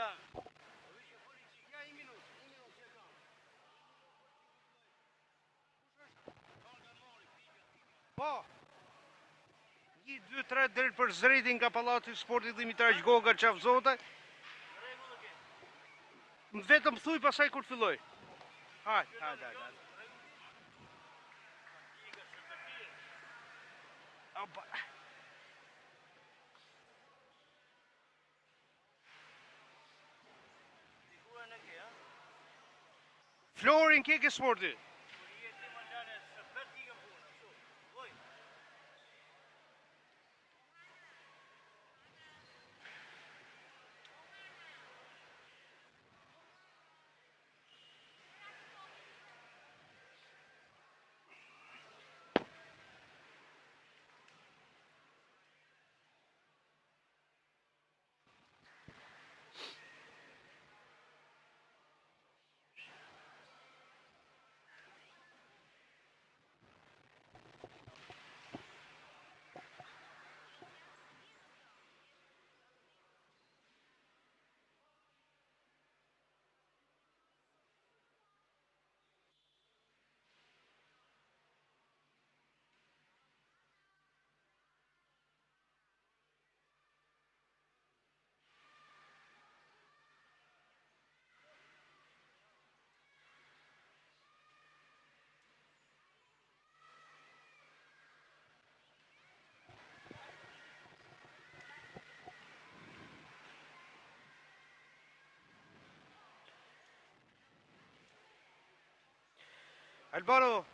La. Ja, një minutë, që kam. Po. 1, 2, 3 drejt për zretin nga Pallati i Sportit Dimitar Goga Çavzota. Vetëm thuj pasaj kur filloj. Hajde. Opa. Florin Keke Sporti. Albano.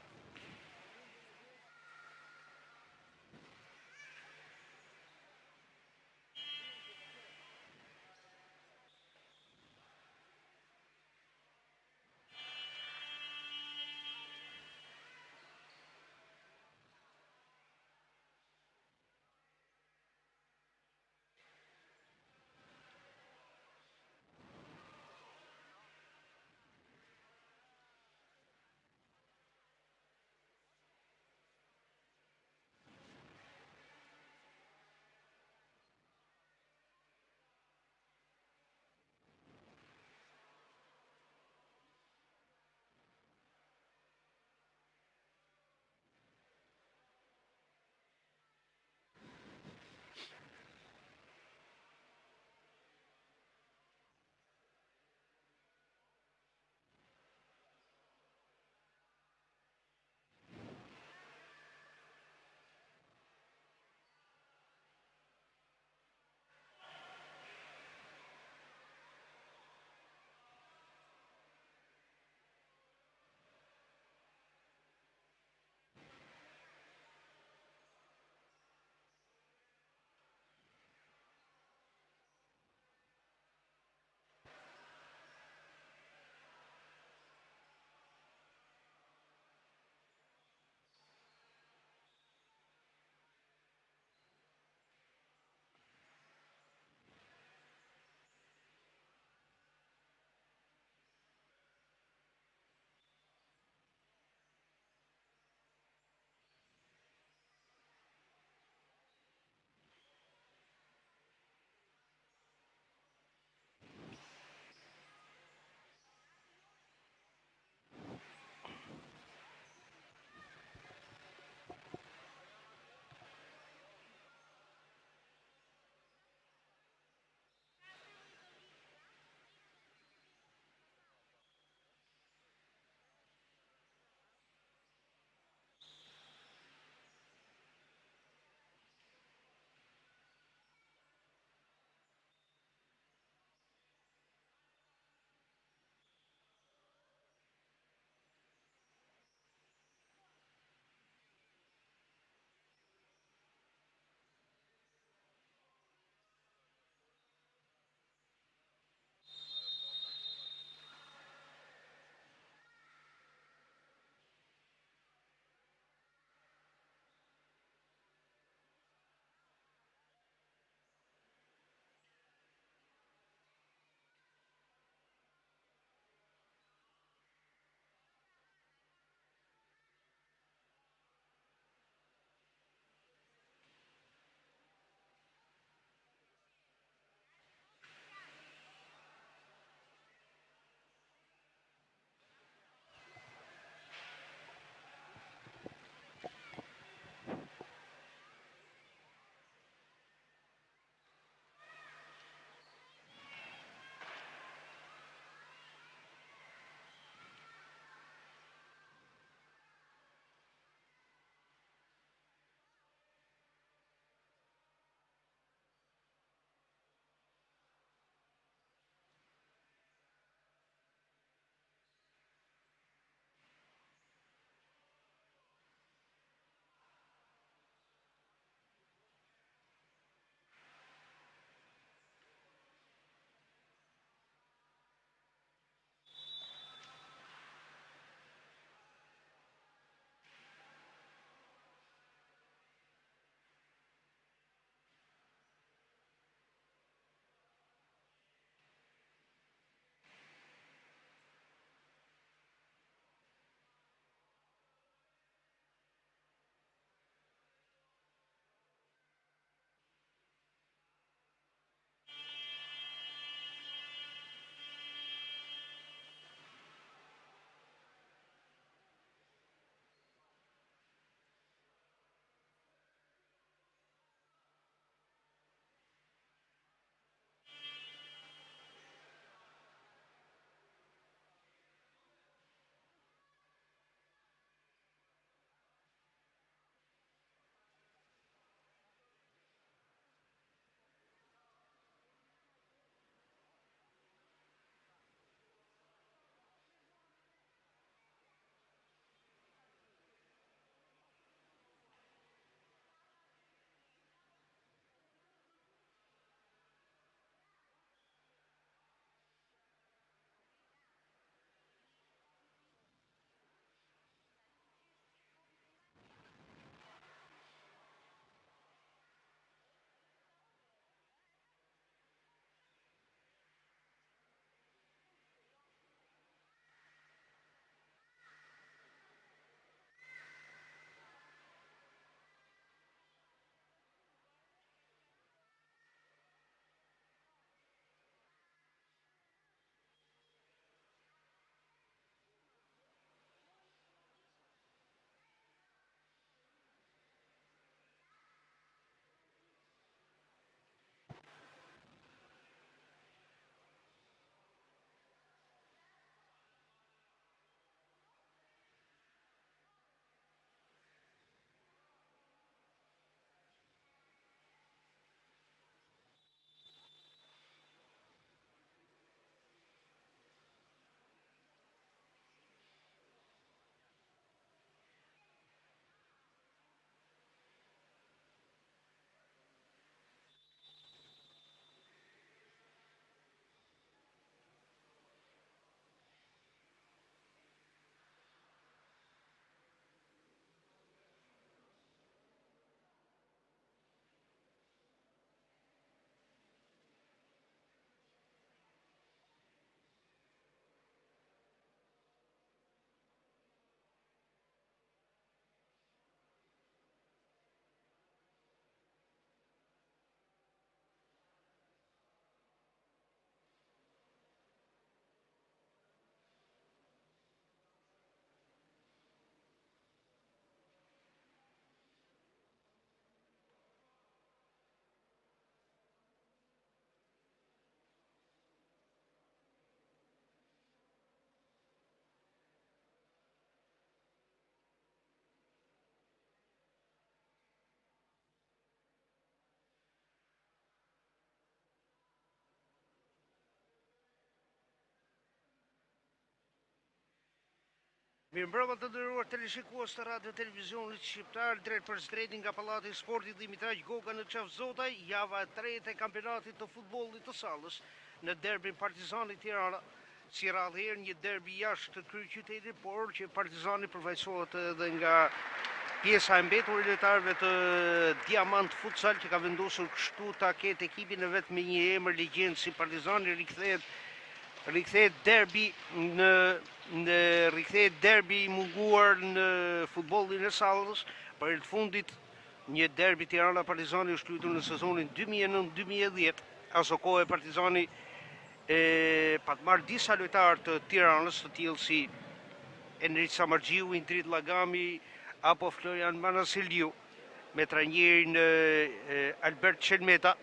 Mirëmbrëma të nderuar teleshikues të Radio Televizionit Shqiptar, drejt për drejt nga Pallati i Sportit Dimitraj Goga në Çavzotaj, java e tretë e kampionatit të futbollit të Sallës në derbin Partizani Tirana. Si rrallëherë një derbi jashtë të kryeqytetit, por që Partizani përfaqësohet edhe nga pjesa e mbetur e lojtarëve të Diamant Futsal, që ka vendosur kështu ta ketë ekipin e vet me një emër legjend si Partizani. Rikthehet derbi i munguar në futbollin e Sallës. Për herë të fundit një derbi Tirana Partizani është luajtur në sezonin 2009-2010. Aso kohë Partizani pa të marrë disa lojtarë të Tiranës, të tillë si Enric Samargjiu, Indrit Lagami apo Florian Manasiliu, me trajnerin Albert Çelmeta,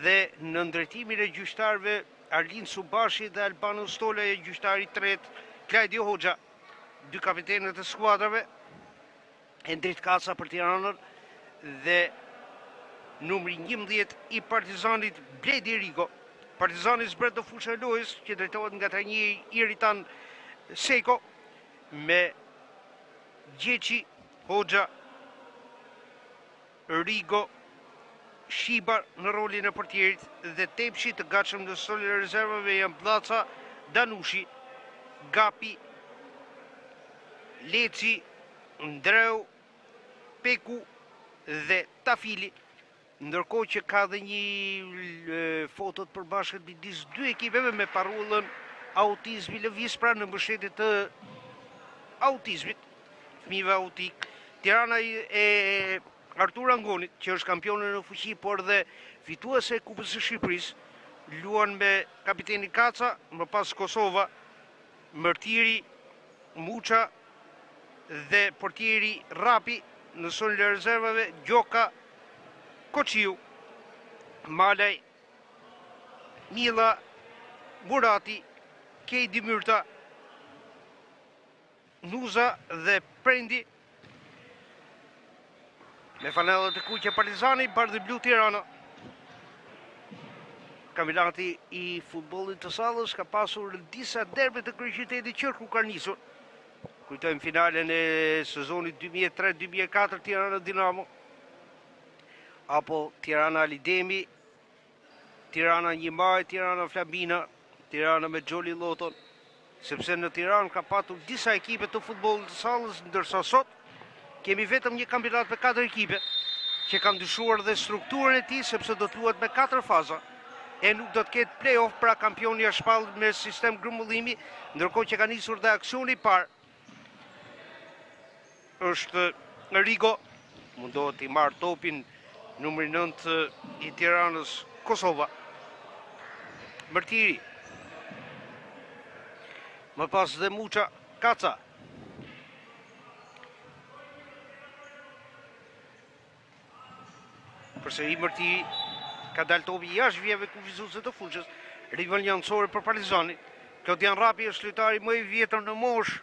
dhe në ndërtimin e gjyqtarëve Arlin Subashi dhe Albano Stola, e gjyqtari i tretë Klajdio Hoxha, dy kapitenët e skuadrave, Endrit Kaca për Tiranën dhe numri 11 i Partizanit Bledi Rigo. Partizani zbret në fushën e lojës, që drejtohet nga trajneri Iritan Seko, me Gjeçi, Hoxha, Rigo, Shibar në rolin e portierit dhe Tepshi të gatshëm në stolin e rezervave janë Blaca, Danushi, Gapi, Leci, Ndreu, Peku dhe Tafili. Ndërkohë që ka dhe një fotot përbashkët midis dy ekipeve me parullën autizmi lëviz, pra në mbështetje të autizmit, fëmijëve autik. Tirana e Artur Angonit, që është kampione në fuqi, por dhe fituese e Kupës së Shqipërisë, luan me kapiteni Kaca, më pas Kosova, Mërtiri, Muça dhe portieri Rapi. Në stolin e rezervave Gjoka, Koqiu, Malaj, Mila, Murati, Kejdi Myrta, Nuza dhe Prendi. Me fanellat e kuqe Partizani, bardhë blu Tirana. Kampionati i futbollit të Sallës ka pasur disa derbe të kryeqytetit Qërku ka nisur. Kujtojmë finalen e sezonit 2003-2004 Tirana Dinamo, apo Tirana Alidemi, Tirana Njimaj, Tirana Flambina, Tirana me Gjoli Loton, sepse në Tiranë ka patur disa ekipe të futbollit të Sallës, ndërsa sot kemi vetëm një kampionat me 4 ekipe, që kanë ndryshuar dhe strukturën e tij, sepse do të luhet me 4 faza, e nuk do të ketë play-off, pra kampioni është shpallur me sistem grumullimi, ndërkohë që ka nisur dhe aksioni i parë. Është Rigo, mundohet të marrë topin numri 9 i Tiranës, Kosova. Mërtiri, më pas dhe Muça, Kaca. Përsëri Mërtiri, ka dalë topi jashtë vijave kufizuese të fushës, rival njanësore për Partizani. Klodian Rapi është lojtari më i vjetër në moshë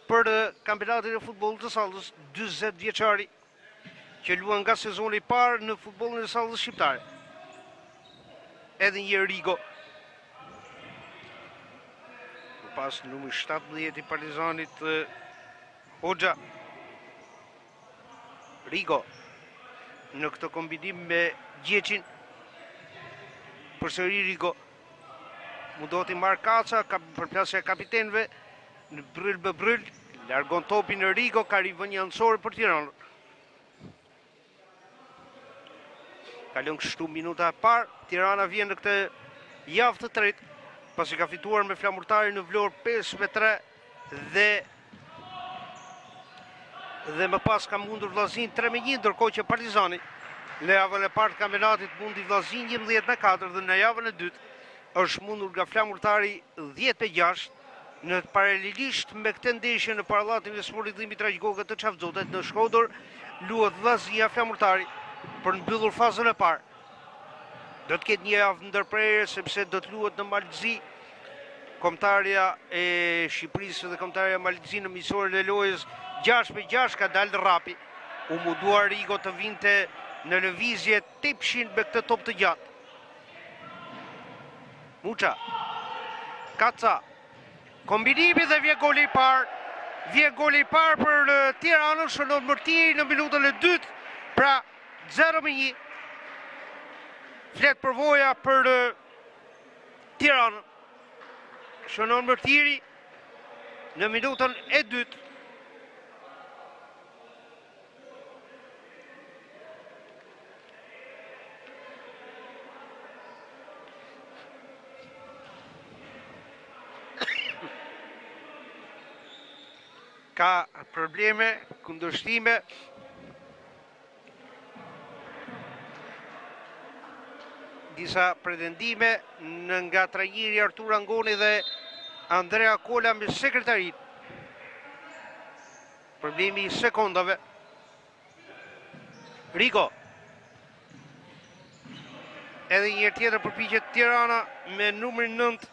për kampionatin e futbollit të Sallës, 40 vjeçari, që luan nga sezoni i parë në futbollin e Sallës shqiptare. Edhe një Rigo. Pas numri 17 i Partizanit, Hoxha. Rigo në këtë kombinim me Gjeçin. Përsëri Rigo. Mundohet i marrë Kaca, përplasja e kapitenëve, në bryll bë bryll, largon topin në Rigo, ka rivënjë anësore për Tiranën. Kalon kështu minuta e parë, Tirana vjen në këtë javë të tretë, pasi ka fituar me Flamurtari në Vlorë 5-3 dhe më pas ka mundur Vllaznin 3-1, ndërkohë që Partizani në javën e parë të kampionatit mundi Vllaznin 11-4 dhe në javën e dytë është mundur nga Flamurtari 10-6. Në paralelisht me këtë ndeshje në Pallatin e Sportit Dimitraj Goga të Çavzotajt në Shkodër, luhet Vllaznia Flamurtari për në mbyllur fazën e parë. Do të ketë një javë ndërprerje, sepse do të luhet në Malzi, kombëtarja e Shqipërisë dhe kombëtarja Malzi në miqësorin e lojës 6-6 ka dalë Rapi. U munduar Rigo të vinte në lëvizje Tepshin me këtë top të gjatë. Muça, Kaca, Kombinimi dhe vjen goli i parë. Vjen goli i parë për Tiranën, shënon Mërtiri në minutën e dytë, pra 0-1. Flet përvoja për Tiranën. Shënon Mërtiri në minutën e dytë. Ka probleme, kundërshtime. Disa pretendime nga trajneri Artur Angoni dhe Andrea Kola me sekretarit. Problemi i sekondave. Rigo. Edhe një tjetër përpiqet Tirana me numrin 9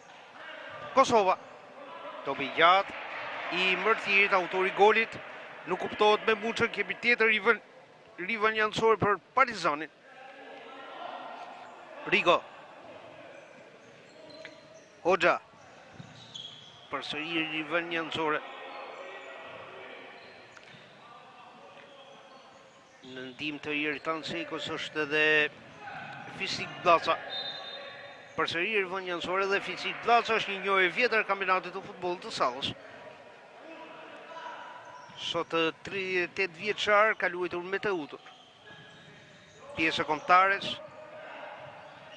Kosova. Topi gjatë i Mërtirit, autori golit, nuk kuptohet me Muçën, kemi tjetër rival jansor për Partizanin. Rigo. Hoxha. Përsëri rival jansore. Në ndim të Jeritan Sekos është edhe Fisik Blaca. Përsëri rival jansore dhe Fisik Blaca është një njohje vjetër kampionatit të futbollit të Sallës. Sot 38 vjeçar ka luajtur me Teutur. Pjesë e kombëtares.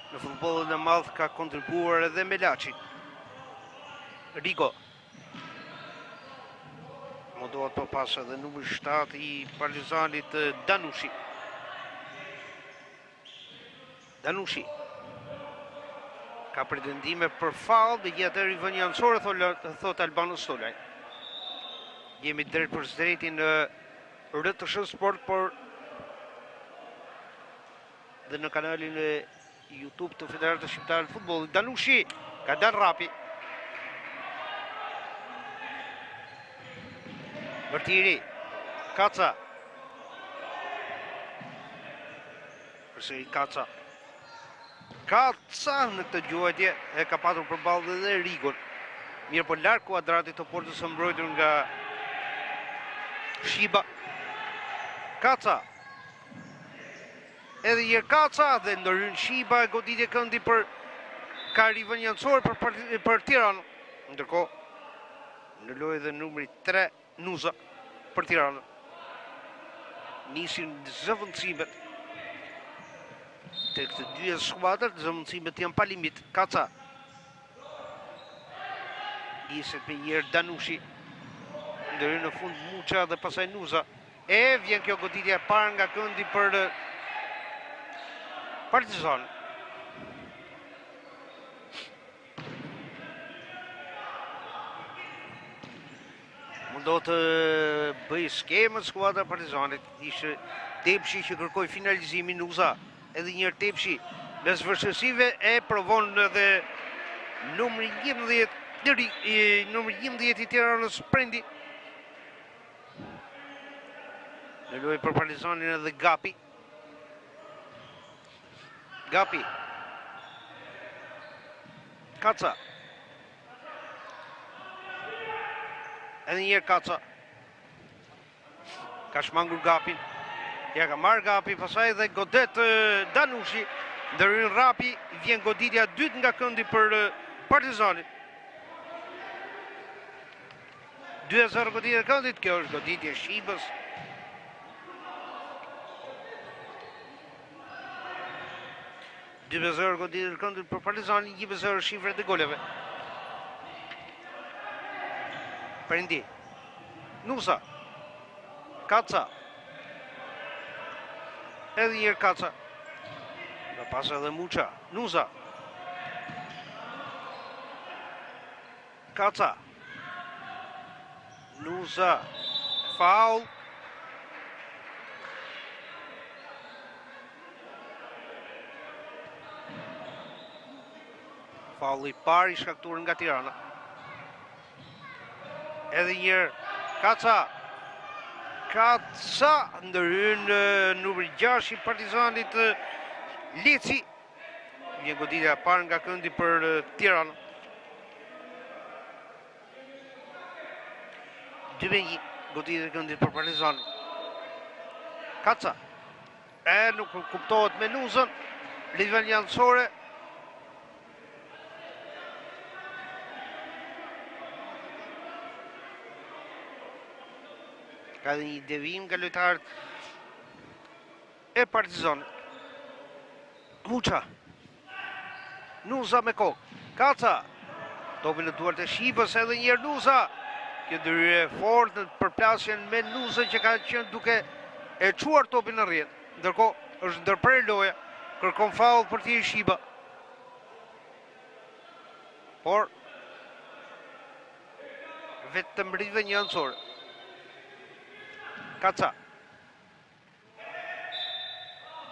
Në futbollin e madh ka kontribuar edhe me Laçin. Rigo. Mundohet të pas edhe numri 7 i Partizanit Danushi. Danushi. Ka pretendime për faull dhe gjatë rival jansore, thot Albano Stolaj. Jemi drejt për drejti në RTS Sport, por dhe në kanalin e YouTube të Federatës Shqiptare të Futbollit. Danushi ka dalë rapi. Mërtiri, Kaca. Përsëri Kaca. Kaca në këtë gjuajtje e ka patur përballë dhe Rigon. Mirë po larg kuadratit të portës së mbrojtur nga Shiba. Kaca. Edhe një Kaca dhe ndërhyn Shiba, goditje këndi për ka rival jansor për Tiranë. Ndërkohë në lojë dhe numri 3 Nuza për Tiranë. Nisin zëvendësimet. Tek të dy skuadrat zëvendësimet janë pa limit. Kaca. Niset me njërë Danushi. Ndërhyn në fund Muça dhe pasaj Nuza. E vjen kjo goditja e parë nga këndi për Partizan. Mundohet të bëj skemën skuadra Partizanit. Ishte Tepshi që kërkoi finalizimin, Nuza. Edhe njërë Tepshi mes vështirësive e provon edhe numri 11 i Tiranës Prendi. Në lojë për Partizanin edhe Gapi. Gapi. Kaca. Edhe njërë Kaca. Ka shmangur Gapin. Ja ka marrë Gapi, pasaj dhe godet Danushi. Ndërhyn rapi, vjen goditja dytë nga këndi për Partizanin. 2-0 goditja këndit, kjo është goditja Shibës. Dy 2-0 goditja këndit për Partizanin, 1-0 shifrat e goleve. Prendi. Nusa. Kaca. Edhe njërë Kaca. Nga pas edhe Muça. Nusa. Kaca. Nusa. Faul. Faul i parë i shkaktuar nga Tirana. Edhe njërë Kaca. Kaca ndërhyn numri 6 i Partizanit Leci. Një goditja parë nga këndi për Tirana. 2-1, goditja e këndit për Partizanin. Kaca. Nuk kuptohet me Nuzën. Lidhja njësore. Ka dhe një devim nga lojtarët e Partizanit. Muça. Nuza me kokë. Kaca. Topin në duart e Shqipës edhe njërë Nuza. Kjo ndërhyrje fort në përplasjen me Nuzën që ka qenë duke e quar topin në rrjet. Ndërkohë është ndërprer loja, kërkon faull për Thierry Shqipa. Por vetëm rritje një anësore. Kaca.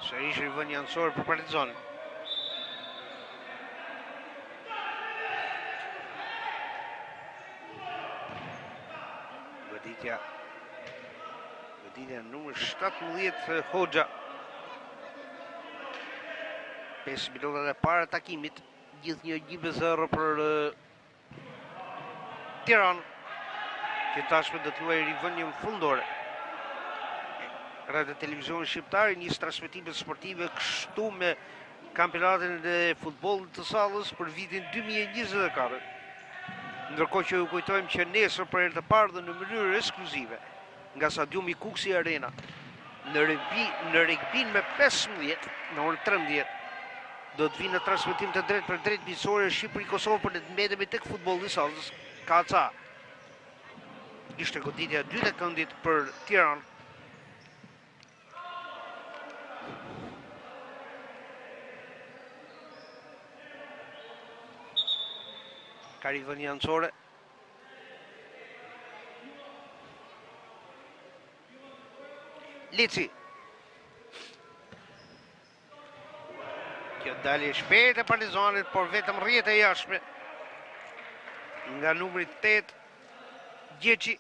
Sërish rritje një anësore për Partizanin. Goditja numër 17 Hoxha. 5 minutat e para takimit, gjithë një 1-0 për Tiranë, që tashme do të luajë rivënjën fundore. Radio Televizion Shqiptar nis transmetime sportive kështu me kampionatin e futbollit të Sallës për vitin 2024. Ndërkohë që ju kujtojmë që nesër për herë të parë dhe në mënyrë ekskluzive nga stadiumi Kuksi Arena në regbin me 15 në orën 13 do të vinë në transmetim të drejt për drejt miqësore Shqipëri-Kosovë për të mbetemi tek futbolli i Sallës. Kaca. Ishte goditja e dytë e këndit për Tiranë. Ka rivën një anësore. Lici. Kjo dalje shpejt e Partizanit, por vetëm rrjet e jashtme. Nga numri 8, Gjeçi.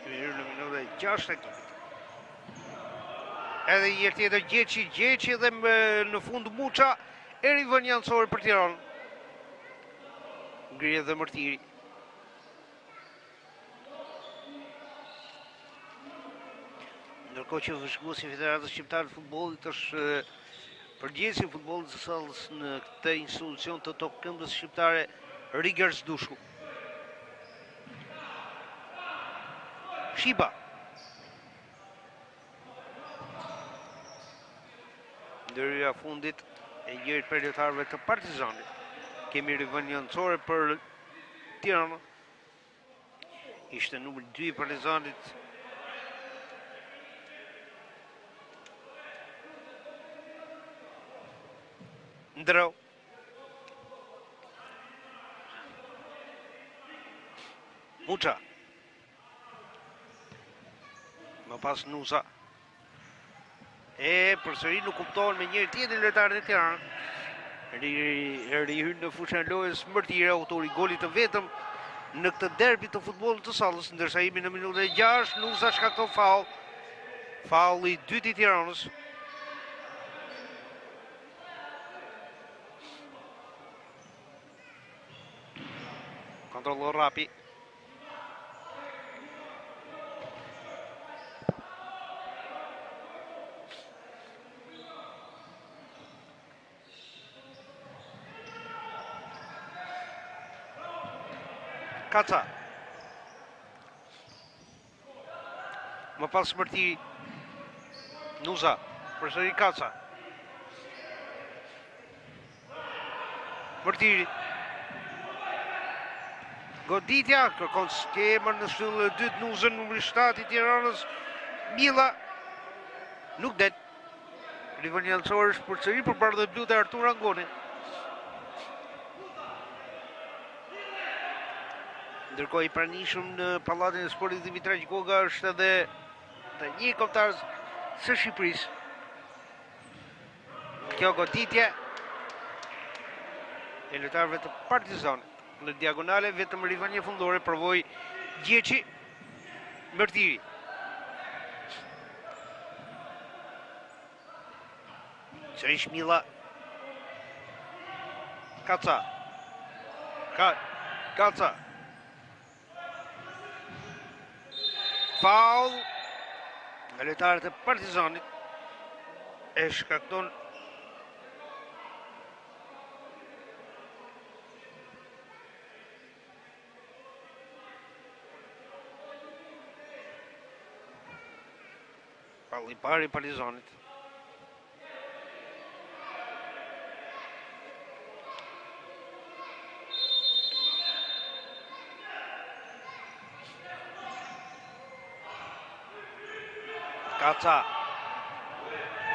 Në minutë 6 e këndit. Edhe një tjetër Gjeçi dhe në fund Muça. E rivën një anësore për Tiranë. Ngrirje dhe mërtiri. Ndërkohë që vëzhguesi i Federatës Shqiptare të Futbollit është përgjegjësi i futbollit të Sallës në këtë institucion të topkëmbës shqiptare Rigers Dushu. Shqipa. Ndërhyrja fundit e njërit për lojtarëve të Partizanit. Kemi rivën një anësore për Tiranë. Ishte numër 2 i Partizanit. Ndreu. Muça. Më pas Nusa. Përsëri nuk kuptohen me njëri tjetrin lojtarët e Tiranës. Rihyn në fushën e lojës Mërtiri, autori golit të vetëm në këtë derbi të futbollit të Sallës, ndërsa jemi në minutën e 6, Nusa shkakton faull. Faulli i dytë i Tiranës. Kontrollor rapi. Kaca. Më pas Mërtiri. Nusa. Përsëri Kaca. Mërtiri. Goditja, kërkon skemën në shtyllën e dytë Nuzën, numri 7 i Tiranës. Milla. Nuk det. Rivën një anësore është përsëri për bardhë blu të Artur Angoni. Ndërkohë i pranishëm në pallatin e sportit Dimitraj Goga është edhe të një kombëtar së Shqipërisë. Kjo goditje e lojtarëve të Partizanit. Në diagonale vetëm rivënje fundore provoi Gjeçi. Mërtiri. Sërish Milla. Kaca. Kaca. Faul nga lojtarët e Partizanit e shkakton faul i parë i Partizanit. Kaca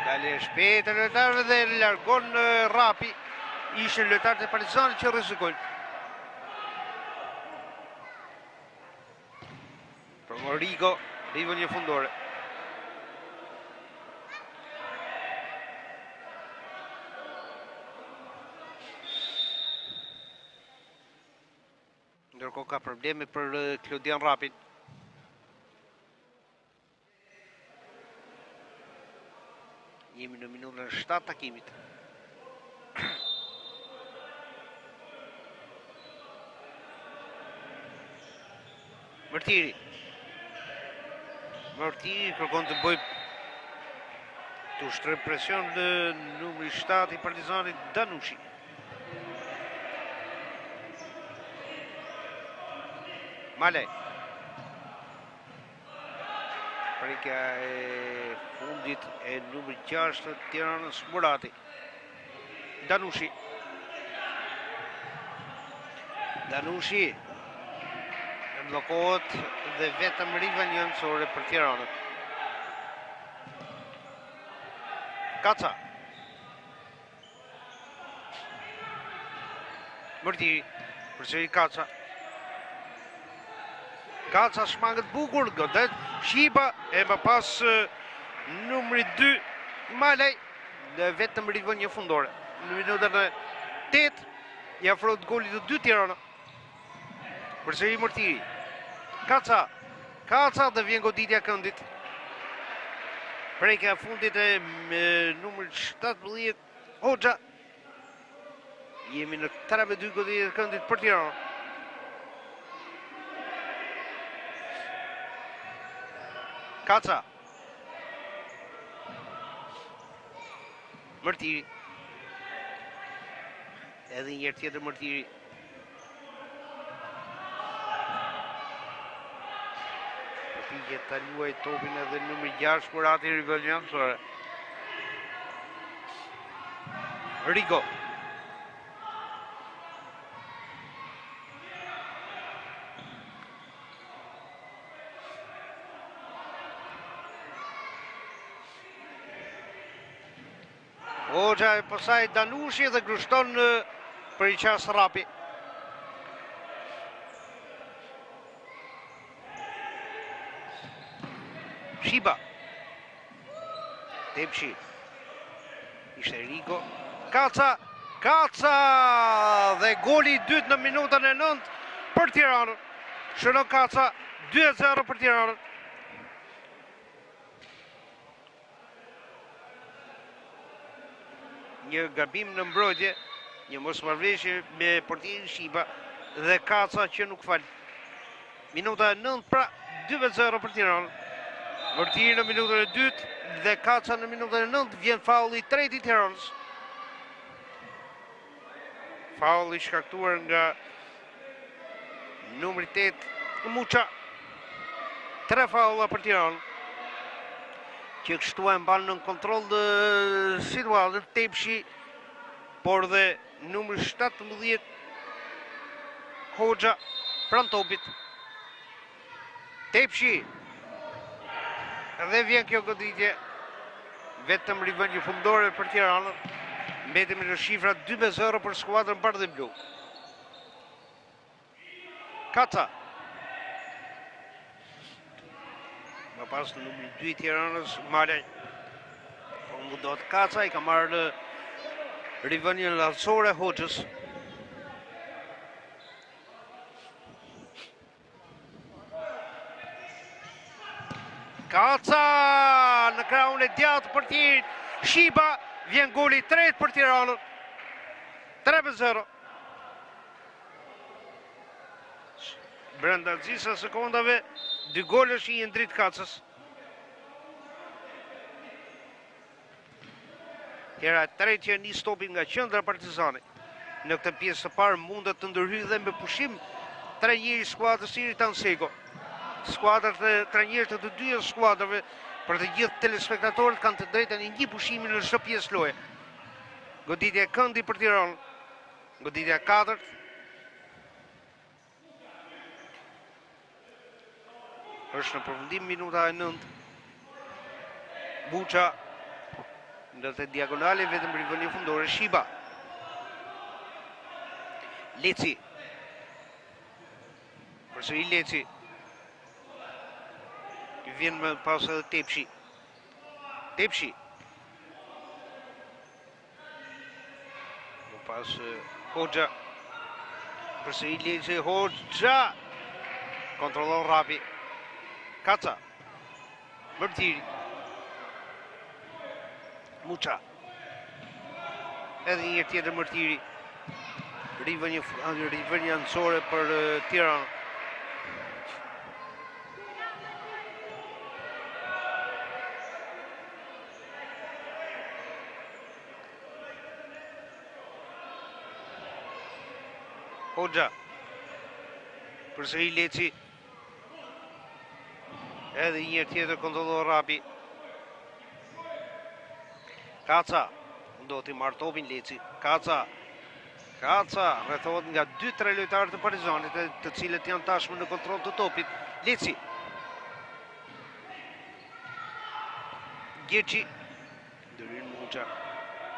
dale shpejt e lojtarëve dhe largon Rapi. Ishin lojtarët e Partizanit që rrezikojnë. Për Rigo, një fundore. Ndërkohë ka probleme për Klodian Rapin. Jemi në minutën 7 takimit. Mërtiri kërkon të bëj të ushtroj presion në numri 7 i Partizanit Danushi. Malej. Prekja e fundit e numri 6 të Tiranës Murati. Danushi blokohet dhe vetëm riva njënësore për Tiranët. Kaca. Mërtiri, përsëri Kaca. Kaca shmangët bukur, godet Shiba e më pas numri 2 Malej dhe vetëm riva një fundore. Në minutën e 8 i afrohet golit të 2 Tirana. Përsëri Mërtiri. Kaca dhe vjen goditja këndit. Prekja fundit e numër 17 Hoxha. Jemi në 3-2 goditja këndit për Tirana. Kaca. Mërtiri. Edhe njërë tjetër Mërtiri. Përpikje ta luaj topin edhe numër 6 Murati Rivaljansore. Rigo. Hoxha e pasaj Danushi dhe grushton për i qasë Rapi. Shiba. Tepshi. Ishte Rigo. Kaca dhe goli i dytë në minutën e 9 për Tiranën. Shënon Kaca 2-0 për Tiranën. Një gabim në mbrojtje, një mosmarrëveshje me portierin Shiba dhe Kaca që nuk fal. Minuta e 9 pra 2-0 për Tiranën. Mërtiri në minutën e 2 dhe Kaca në minutën e 9 vjen faulli i tretë i Tiranës. Faulli shkaktuar nga numri 8 Muça. 3 faulla për Tiranën. Që kështu e mban në kontroll dhe situatën Tepshi, por dhe numër 17 Hoxha pran topit. Tepshi. Dhe vjen kjo goditje. Vetëm rivendje fundore për Tiranën. Mbetemi në shifra 2-0 për skuadrën bardhë dhe blu. Kaca. Më pas në numri 2 Tiranës, Malej. Po mundohet Kaca, i ka marrë në rivendjen lansore Hoxhës. Kaca në krahun e djathtë për Tiranën. Shiba vjen goli i tretë për Tiranën. 3-0. Brenda disa sekondave 2 golësh i Endrit Kacës. Hera e tretë që nis topin nga qendra Partizani. Në këtë pjesë të parë mundet të ndërhyjë dhe me pushim trajneri i skuadrës Iri Tansego. Skuadrat dhe trajnerët të dyja skuadrave për të gjithë telespektatorët kanë të drejtën e një pushimi në çdo pjesë loje. Goditja e këndi për Tiranë. Goditja e katërt. Është në përfundim minuta e 9. Buça ndër të diagonale vetëm rivënie fundore Shiba. Leci. Përsëri Leci. Vjen më pas edhe Tepshi. Tepshi. Më pas Hoxha. Përsëri Leci, Hoxha. Kontrollon Rapi. Kaca. Mërtiri. Muça. Edhe një tjetër Mërtiri. Rivënia anësore për Tiranë. Hoxha. Përsëri Leci. Edhe një tjetër kontrollon Rapi. Kaca. Do t'i marrë topin Leci. Kaca. Kaca rrethohet nga 2-3 lojtarë të Partizanit, të cilët janë tashmë në kontroll të topit. Leci. Gjeçi. Ndërhyn Muça.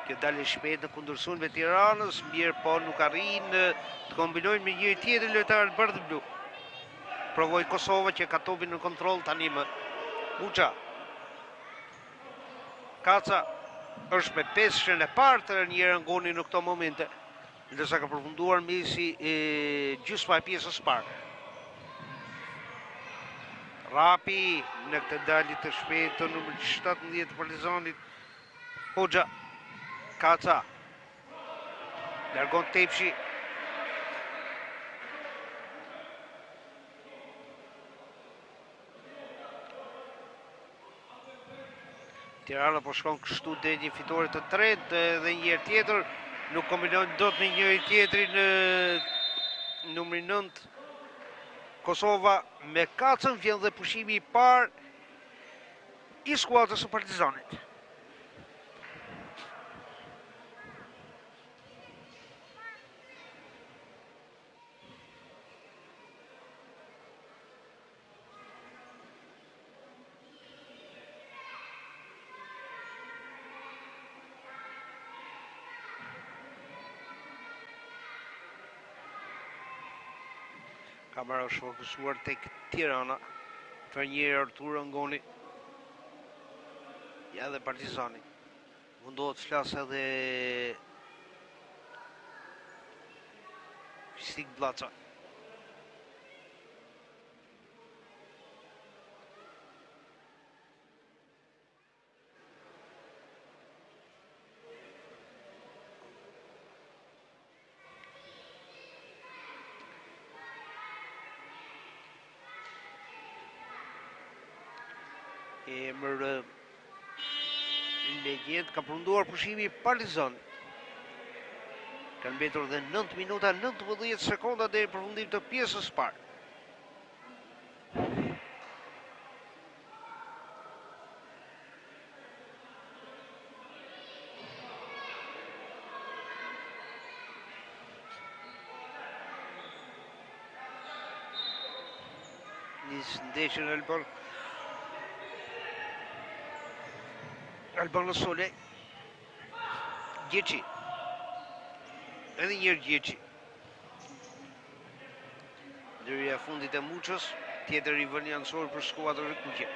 Kjo dalë shpejt në kundërshtim me Tiranës, mirë po nuk arrin të kombinojnë me një tjetër lojtar bardh blu. Provoi Kosova që ka topin në kontroll tani më. Muça. Kaca është me peshën e parë të Ranieri Angoni në këto momente, ndërsa ka përfunduar mesi gjysma e pjesës parë. Rapi në këtë dalje të shpejtë të numër 17 të Partizanit. Hoxha. Kaca. Largon Tepshi. Tirana po shkon kështu deri një fitore të tretë dhe një herë tjetër nuk kombinojnë dot me njëri tjetrin në numrin 9. Kosova me Kacën vjen dhe pushimi i parë i skuadrës së Partizanit. Kamera është fokusuar tek Tirana, trajneri Artur Angoni. Ja dhe Partizani. Mundohet të flasë edhe Stik Blaca. Emër legjet ka përfunduar pushimi i Partizan. Kanë mbetur dhe 9 minuta 19 sekonda deri në përfundim të pjesës parë. Nis ndeshjen Albano Sole. Gjeçi. Edhe njërë Gjeçi. Ndërhyrja e fundit e Muçës, tjetër rivënie anësor për skuadrën e Kuqe.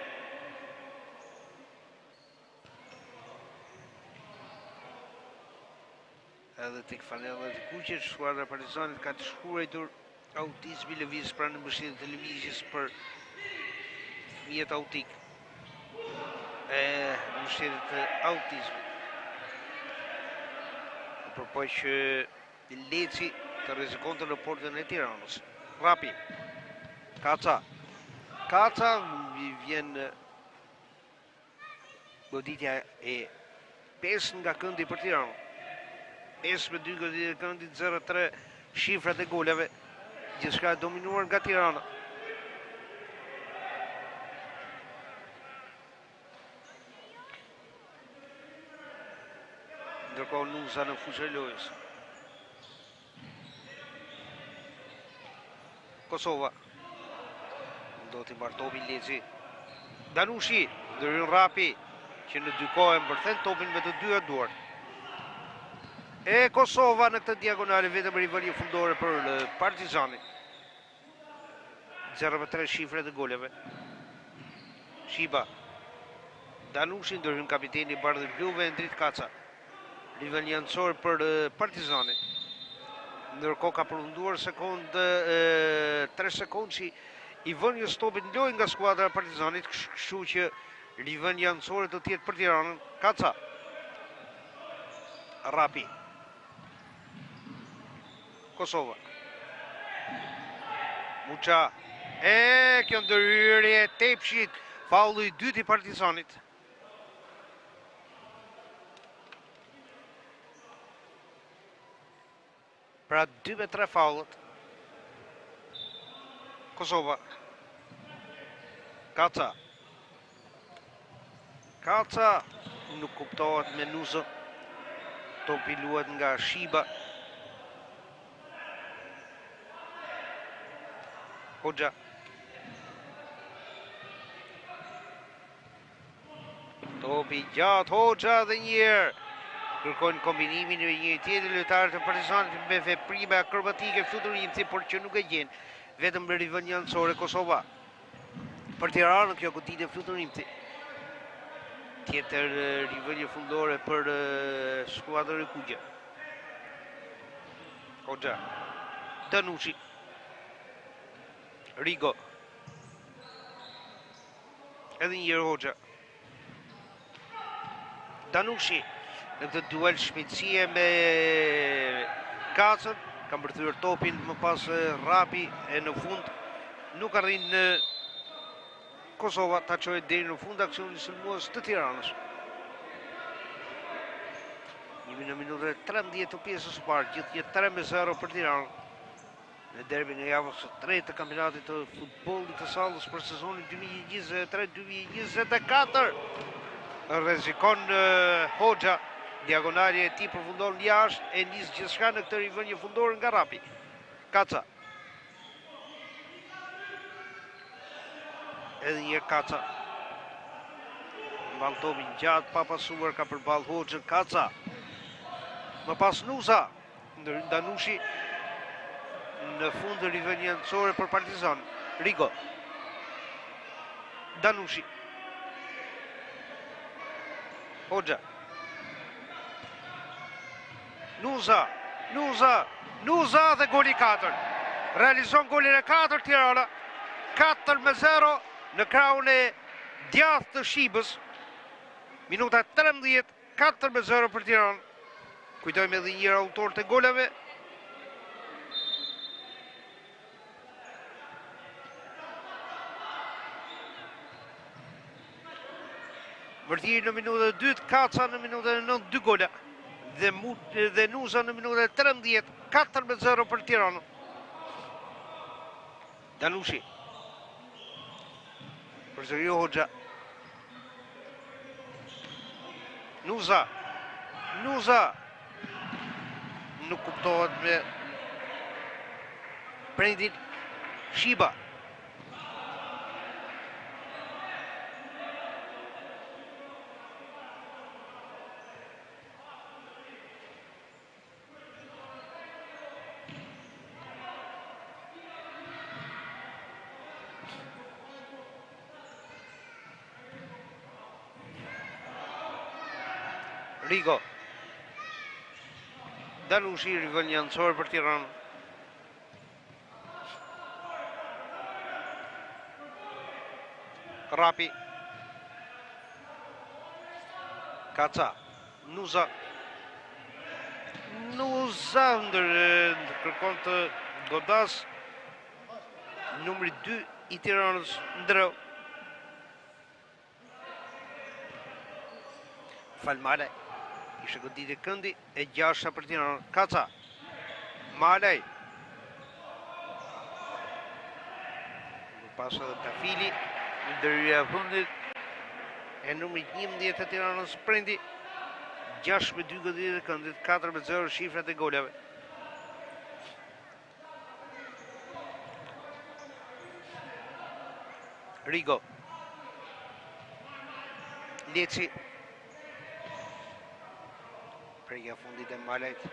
Edhe tek fanellat e Kuqes, skuadra e Partizanit ka të shkruar autizmi lëviz pranë mbështetjes të lëvizjes për fëmijët autik. Mbështetje të autizmit. Përpoj që Leci të rrezikonte në portën e Tiranës. Rapi. Kaca. Kaca, vjen goditja e 5 nga këndi për Tiranë. 5-2 goditja e këndit, 0-3 shifrat e goleve. Gjithçka e dominuar nga Tirana. Ndërkohë Nuza në fushë e lojës. Kosova. Do t'i mbar topin Leci. Danushi, ndërhyn Rapi, që në dy kohë mbërthen topin me të dyja duart. E Kosova në këtë diagonale vetëm rivalje fundore për Partizani. 0-3 shifre të goleve. Shiba. Danushi ndërhyn kapiteni i Bardhë Bluve Endrit Kaca. Rival jancor për Partizani. Ndërkohë ka përfunduar 3 sekondë që i vën një stopit në lojë nga skuadra e Partizanit, kështu që rival jancore do të jetë për Tiranën. Kaca. Rapi. Kosova. Muça. E kjo ndërhyrje e Tepshit, faulli i dytë i Partizanit. Pra 2-3 faullet. Kosova. Kaca. Kaca nuk kuptohet me Nuzën. Topi luhet nga Shiba. Hoxha. Topi gjatë Hoxha dhe njërë. Kërkojnë kombinimin e një tjetër lojtar të Partizanit me veprime akrobatike fluturimci, por që nuk e gjen vetëm me rival jancore Kosova. Për Tiranën kjo goditje fluturimci. Tjetër rivalje fundore për skuadrën e Kuqja. Hoxha. Danushi. Rigo. Edhe njërë Hoxha. Danushi. Në këtë duel shpejtësie me Kacën, kam përthyer topin më pas Rapi e në fund nuk arrin në Kosova ta çojë deri në fund aksionin sulmues të Tiranës. Jemi në minutën 13 të pjesës së parë, gjithnjë 3-0 për Tiranën. Në derbin e javës së tretë të kampionatit të futbollit të Sallës për sezonin 2023-2024. Rrezikon Hoxha. Diagonali e tij përfundon jashtë e nis gjithçka në këtë rivënie fundore nga Rapi. Kaca. Edhe një Kaca. Mball topin gjatë pa pasuar ka përballë Hoxhën. Kaca. Më pas Nuza. Ndërhyn Danushi. Në fund të rivënie jancore për Partizan. Rigo. Danushi. Hoxha. Nuza dhe goli 4. Realizon golin e 4 Tirana. 4-0 në krahun e djathtë të Shibës. Minuta 13, 4-0 për Tiranë. Kujtojmë edhe një autor të goleve. Vërtiri në minutën e 2, Kaca në minutën e 9, 2 gola. Dhe Nuza në minutën e 13, 4-0 për Tiranën. Danushi. Përsëri Hoxha. Nuza. Nuk kuptohet me prindin Shiba. Rigo. Danushi, rival jancor për Tiranë. Rapi. Kaca. Nuza kërkon të godas. Numri 2 i Tiranës ndreu. Fal Malaj. Ishte goditje këndi e 6 për Tiranën. Kaca. Malaj. Pas edhe Tafili. Ndërhyrja e fundit. E numri 11 e Tiranës Prendi. 6-2 goditje këndit, 4-0 shifrat e golave. Rigo. Leci. Prekja fundit e Malajt.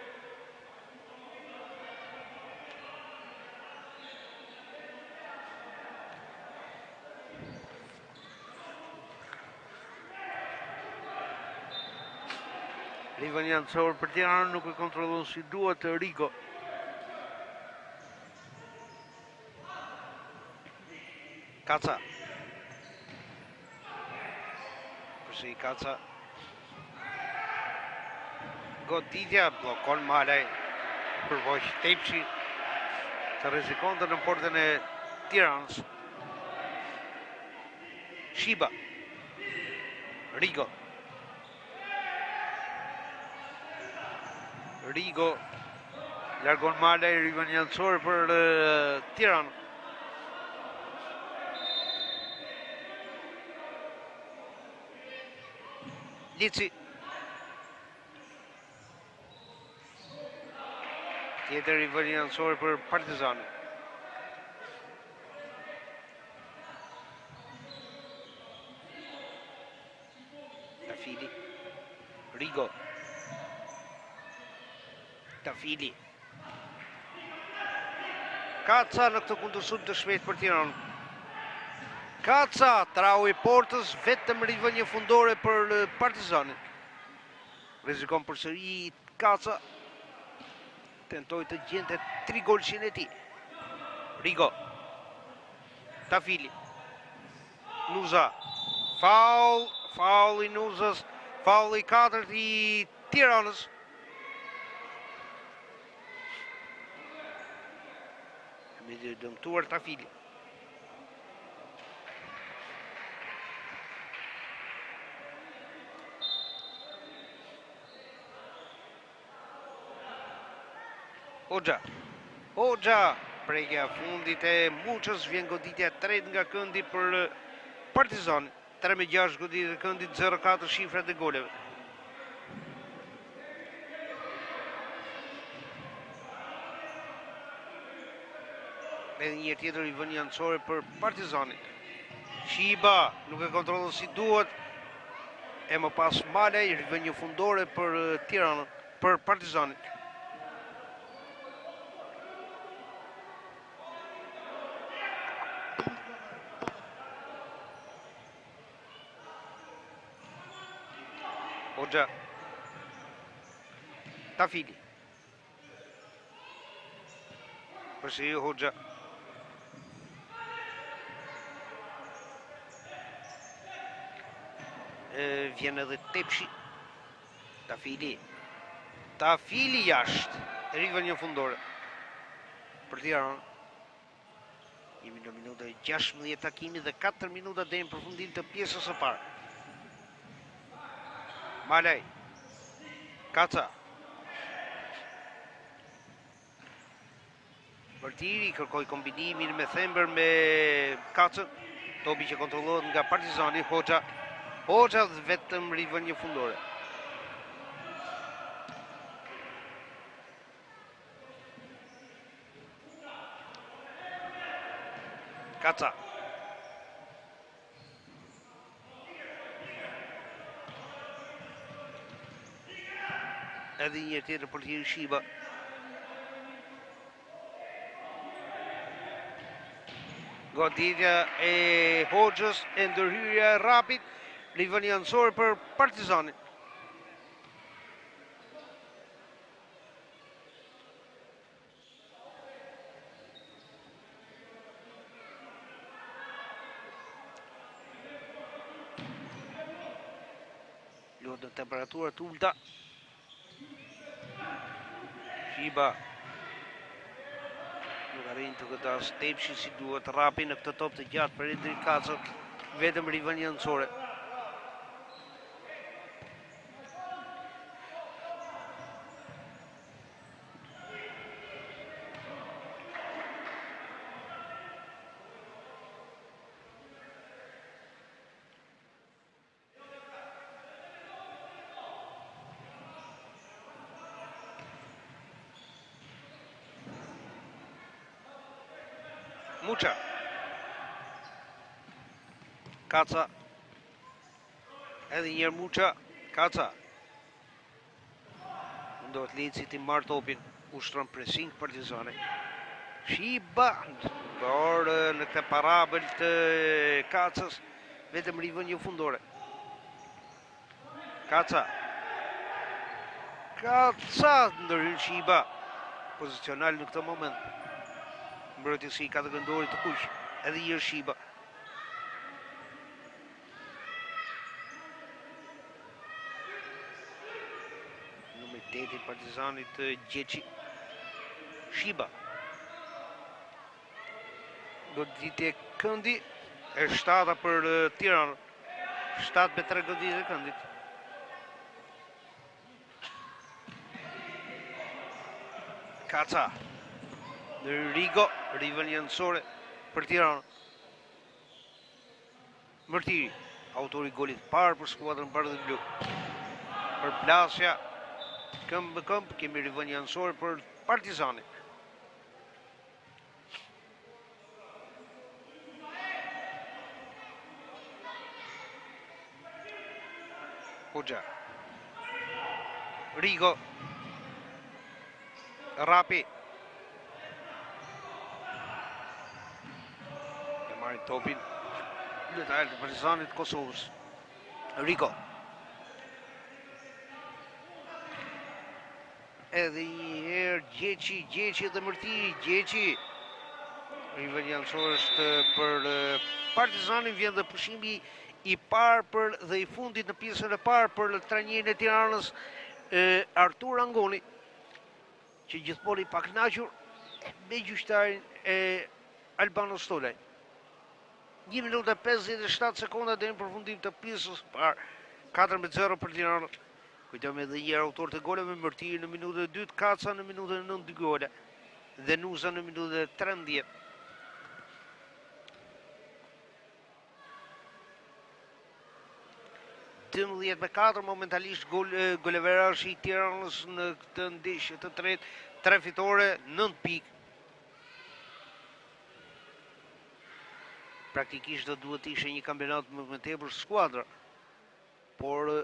Rivan Jancor për Tiranën nuk e kontrollon si duhet Rigo. Kaca. Përsi Kaca. Goditja blokon Malaj. Përvoj Tepçi të rrezikonte në portën e Tiranës. Shiba. Rigo. Rigo largon Malaj, Rivan Jancor për Tiranë. Lici. Tjetër Rivan Jancor për Partizani. Tafili. Rigo. Tafili. Kaca në këtë kundërsut të shpejt për Tiranë. Kaca, trau i portës, vetëm rivënje fundore për Partizanin. Rrezikon përsëri Kaca. Tentoj të gjente 3 golshin e tij. Rigo. Tafili. Nuza. Faul i Nuzës. Faul i 4 i Tiranës. Me dëmtuar Tafili. Hoxha, prekja fundit e Muçës, vjen goditja 3 nga këndi për Partizani. 3-6 goditja këndit, 0-4 shifrat e goleve. Edhe një tjetër i vën Jancor për Partizani. Shiba nuk e kontrollon si duhet. E më pas Malaj, rivënje fundore për Tiranën, për Partizani. Hoxha. Tafili. Përsi Hoxha. Vjen edhe Tepçi. Tafili jashtë. Rivën një fundore. Për Tiranë. Jemi në minuta 16 takimi dhe 4 minuta deri në përfundim të pjesës së parë. Malaj. Kaca. Vërtiri kërkoi kombinimin me Thember me Kacën. Topi që kontrollohet nga Partizani. Hoxha vetëm rivën një fundore. Kaca. Edhe një tjetër për tjerë Shiba. Goditja e Hoxhës e ndërhyrja e Rapit. Rivën Jancor për Partizanin. Luhet në temperatura të ulta. Shiba. Nuk arrin të godas Tepshi si duhet, Rapi në këtë top të gjatë për Endrik Kacën, vetëm rivënie nëncore. Muça. Kaca. Edhe njerë Muça. Kaca. Ndohet Leci ti marrë topin. Ushtron pressing Partizani. Shiba. Por në këtë parabël të Kacës. Vetëm rivënie fundore. Kaca. Kaca. Ndërhyn Shiba. Pozicional në këtë moment. Mbrojtësi ka të gëndorit të kuq, edhe i është Shiba. Numër 8 i Partizanit Gjeçi. Shiba. Goditje këndi, e 7 për Tiranë. 7-3 goditje këndit. Kaca. Rigo, rivënie nëncore për Tiranë. Mërtiri, autori golit parë për skuadrën bardhë dhe blu. Për plasja, këmbë këmbë, kemi rivënie nëncore për Partizani. Hoxha. Rigo. Rapi. Topin detajl të Partizanit Kosovës. Rigo. Edhe një herë Gjeçi dhe Mërtiri. Gjeçi. Rivënie nëncore është për Partizanin, vjen dhe pushimi i parë për dhe i fundit në pjesën e parë për trajnerin e Tiranës, Artur Angoni, që gjithmonë i pakënaqur me gjyqtarin e Albano Stolaj. 1 minutë e 57 sekonda deri në përfundim të pjesës parë. 4-0 për Tiranën. Kujtojmë edhe një herë autor të goleve, Mërtiri në minutën e dytë, Kaca në minutën e 9 dy gole dhe Nuza në minutën e 13. Me 4 momentalisht goleverazhi i Tiranës në këtë ndeshje të tretë, 3 fitore, 9 pikë. Praktikisht do duhet ishe një kampionat më tepër skuadra, por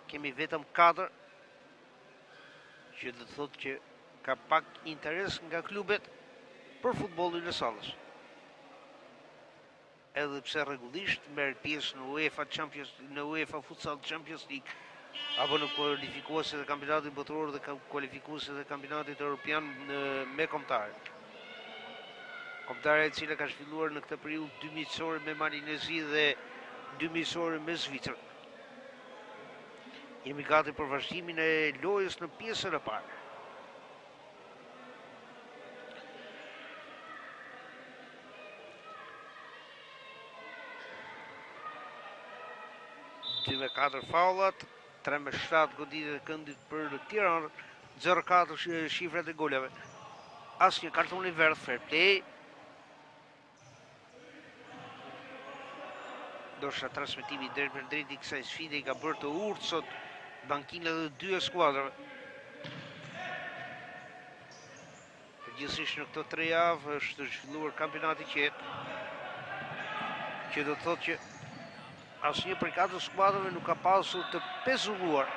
kemi vetëm 4, që do të thotë që ka pak interes nga klubet për futbollin e sallës. Edhe pse rregullisht merr pjesë në UEFA Futsal Champions League, apo në kualifikuesit e kampionatit botëror dhe kualifikuesit e kampionatit evropian me kombëtarët. Kombëtarja e cila ka zhvilluar në këtë periudhë 2 miqësore me Malinezi dhe 2 miqësore me Zvicrën. Jemi gati për vazhdimin e lojës në pjesën e parë. Me 4 faullat, 3-7 goditje të këndit për Tiranë, 0-4 shifrat e goleve. Asnjë karton i verdh, fair play. Ndoshta transmetimi drejt për drejt i kësaj sfide i ka bërë të urtë sot bankinat e 2 skuadrave. Përgjithsisht në këto 3 javë është zhvilluar kampionati qetë, që do të thotë që asnjë prej 4 skuadrave nuk ka pasur të pezulluar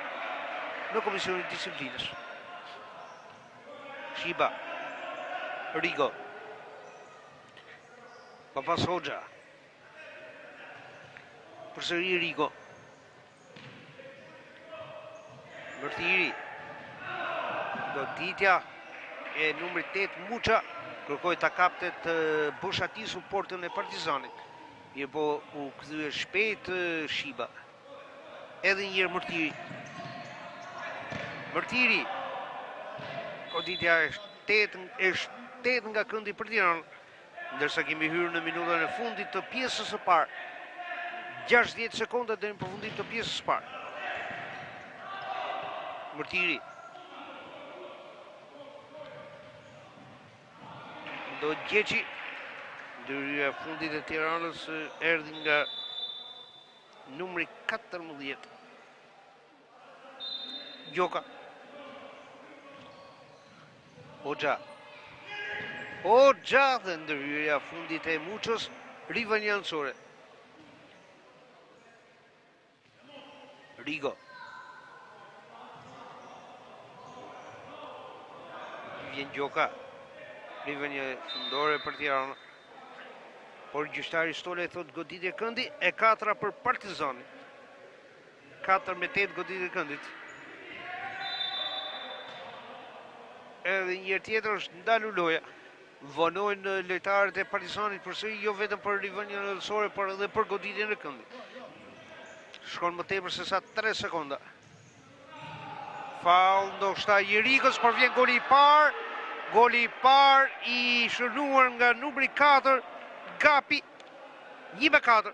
në komisionin e disiplinës. Shiba. Rigo. Papas Hoxha. Përsëri Rigo. Mërtiri. Goditja e numrit 8 Muça kërkoi ta kapte të boshatisur portën e Partizanit. Mirë po u kthye shpejt Shiba. Edhe një herë Mërtiri. Mërtiri. Goditja e 8 nga këndi për Tiranë, ndërsa kemi hyrë në minutën e fundit të pjesës së parë. 60 sekonda deri në përfundim të pjesës së parë. Mërtiri. Do Gjeqi. Ndërhyrja e fundit e Tiranës erdhi nga numri 14. Gjoka. Hoxha dhe ndërhyrja e fundit e Muçës, Rivani Ansore. Rigo. Vjen Gjoka. Rivani fundore për Tiranë. Por gjyqtari Stole thot goditje këndi e 4 për Partizani. 4-8 goditje këndit. Edhe njërë tjetër është ndalu loja. Vonojnë lojtarët e Partizanit përsëri jo vetëm për Rivanian Ansore, por edhe për goditjen e këndit. Shkon më tepër se sa 3 sekonda. Faul ndoshta i Rigos, por vjen goli i parë. Goli i parë i shënuar nga numri 4, Gapi, 1-4.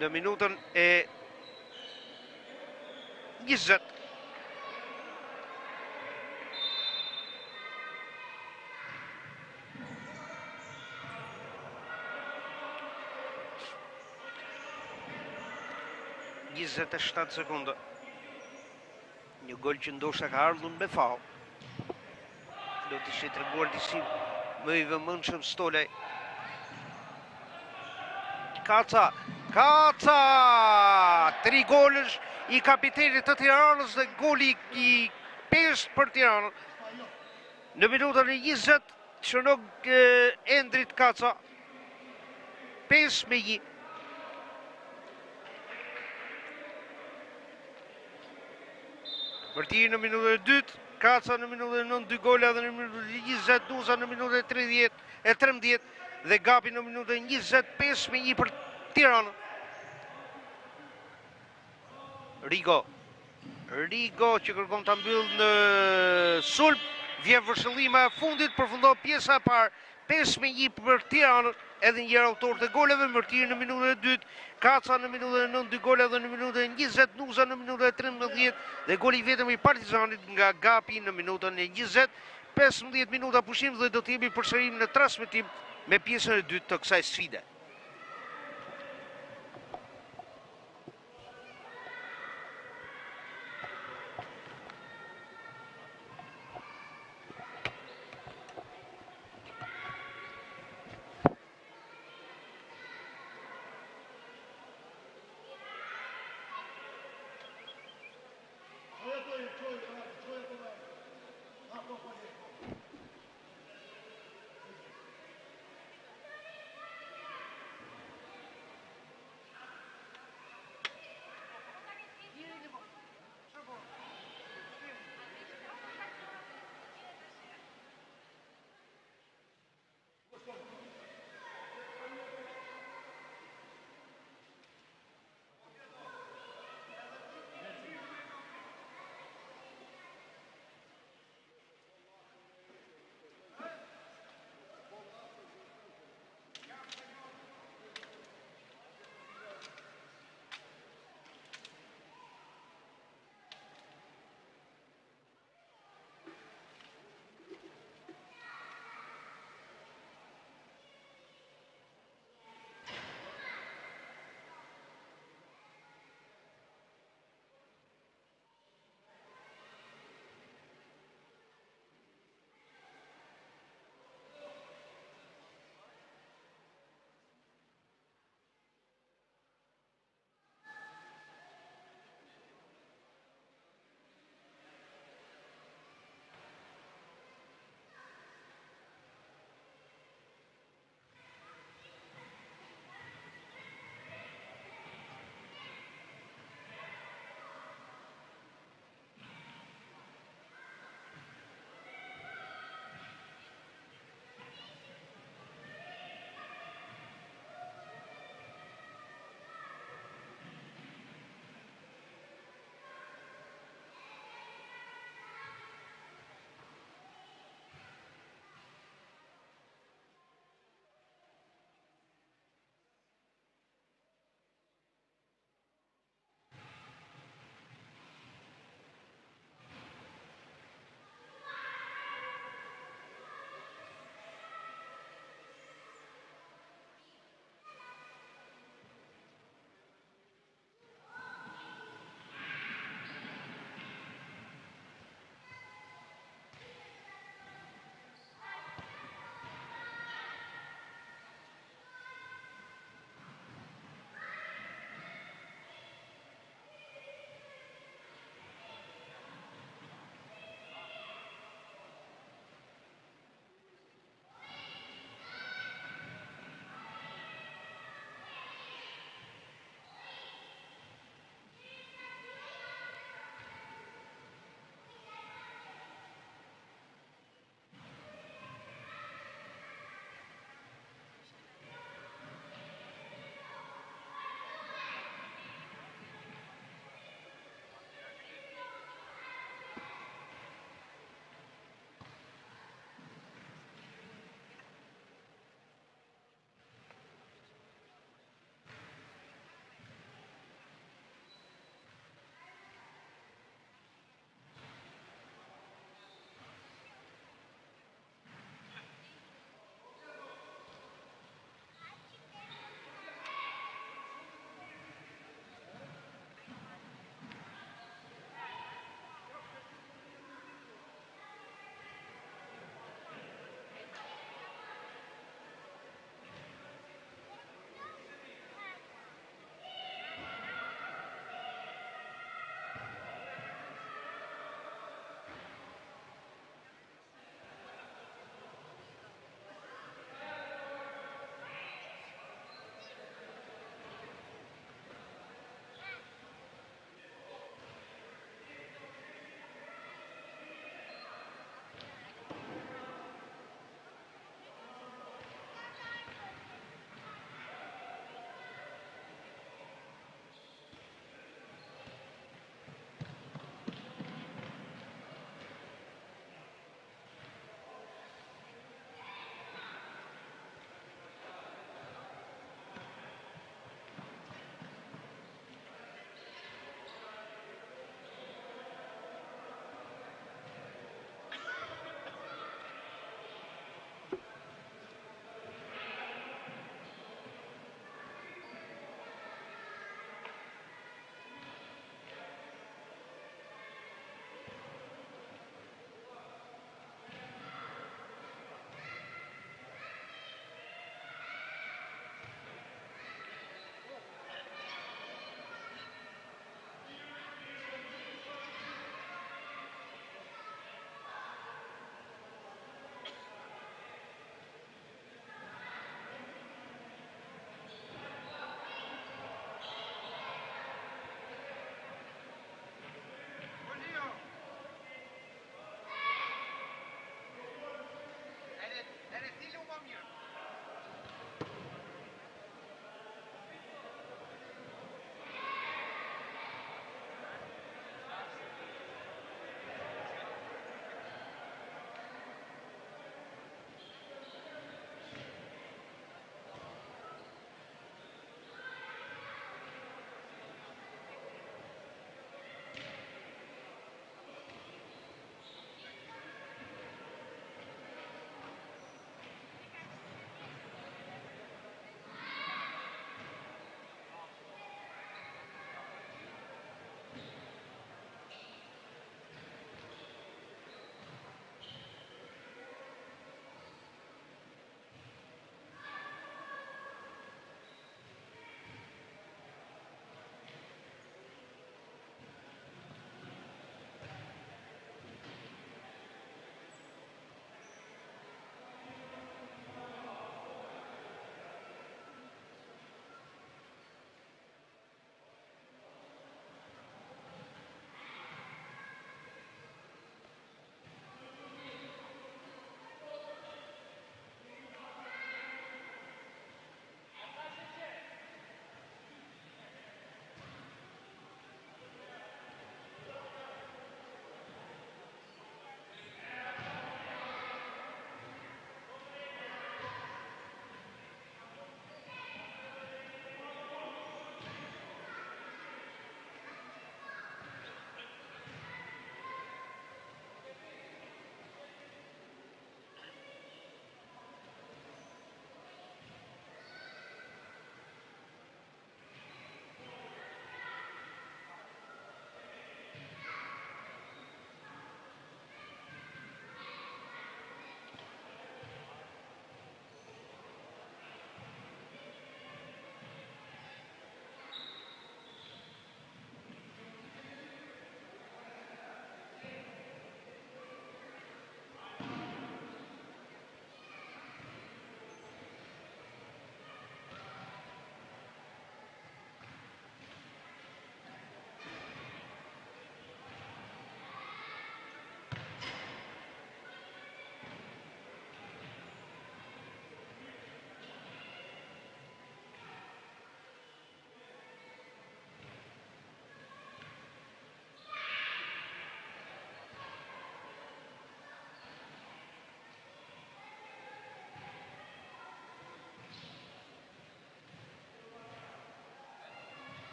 Në minutën e 20. Njëzet e 7 sekonda. Një gol që ndoshta ka ardhur me faul. Do të ishte treguar disi më i vëmendshëm Stolaj. Kaca! 3 golësh i kapitenit të Tiranës dhe goli i 5 për Tiranën. Në minutën e 20 shënon Endrit Kaca. 5-1. Mërtiri në minutën e 2, Kaca në minutën e 9, 2 gola dhe në minutën e 20, Duza në minutën e 13 dhe Gapi në minutën e 25-1 për Tiranë. Rigo që kërkon të mbyll në sulm, vjen vëshëllima e fundit, përfundon pjesa e parë, 5-1 për Tiranën, edhe njërë autor të goleve, Mërtiri në minutën e 2, Kaca në minutën e 9, 2 gola dhe në minutën e 20, Duza në minutën e 13 dhe goli vetëm i Partizanit nga Gapi në minutën e 20, 15 minuta pushim dhe do të jemi përsërim në transmetim me pjesën e 2 të kësaj sfide.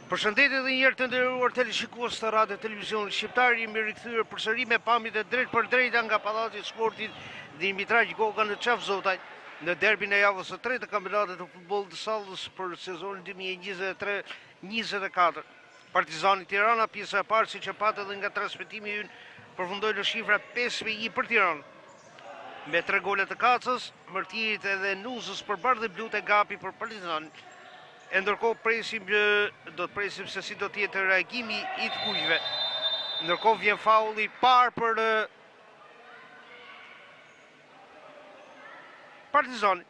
Përshëndetje dhe njerë të nderuar teleshikues të radio televizionit shqiptar, jemi rikthyer përsëri me pamjet e drejt për drejta nga Pallati i Sportit Dimitraj Goga në Çavzotaj në derbin e javës së tretë të kampionatit të futbollit të Sallës për sezonin 2023-24. Partizani Tirana, pjesa e parë, siç e patë edhe nga transmetimi ynë, përfundoi në shifra 5-1 për Tiranë. Me 3 gole të Kacës, Mërtirit edhe Nuzës për bardhë dhe blut e gapi për Partizanin. E ndërkohë do të presim se si do tjetë reagimi i të kujve. Ndërkohë vjen faulli parë për Partizani.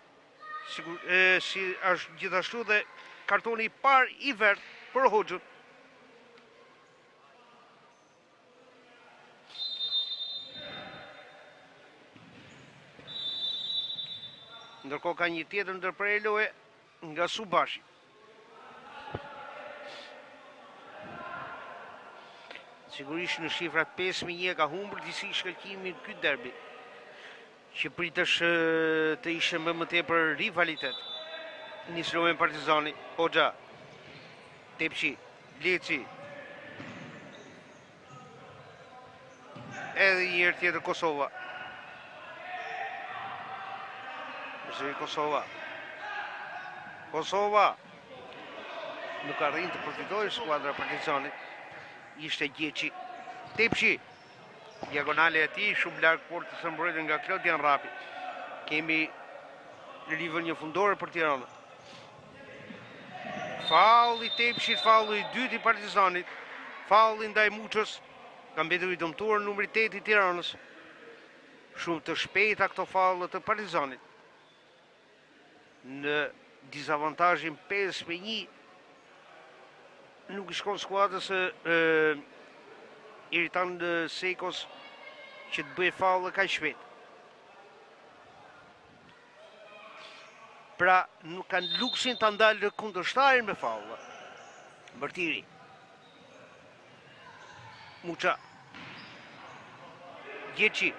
Si është gjithashtu dhe kartoni parë i verdh për Hoxhën. Ndërkohë ka një tjetër ndërprerje loje nga Subashi. Sigurisht në shifrat 5-1 ka humbur disi shkëlqimi në ky derbi, që pritesh të ishte më tepër rivalitet. Nis lojën Partizani, Hoxha, Tepçi, Leci. Edhe një herë tjetër Kosova. Kosova. Nuk arrin të përfitojë skuadra Partizanit. Ishte Gjeçi, Tepçi, diagonale e tij shumë larg portës së mbrojtër nga Klodian Rapi. Kemi në rivënje fundore për Tiranën. Faulli Tepçit, faulli i dytë i Partizanit, faulli ndaj Muçës, ka mbetur i dëmtuar numri 8 i Tiranës. Shumë të shpejta këto faulle të Partizanit. Në dizavantazhin 5-1 nuk i shkon skuadrës Iritan Sekos që të bëjë faulle kaq shpejt. Pra nuk kanë luksin ta ndalë kundërshtarin me faulle. Mërtiri. Muça. Gjeçi.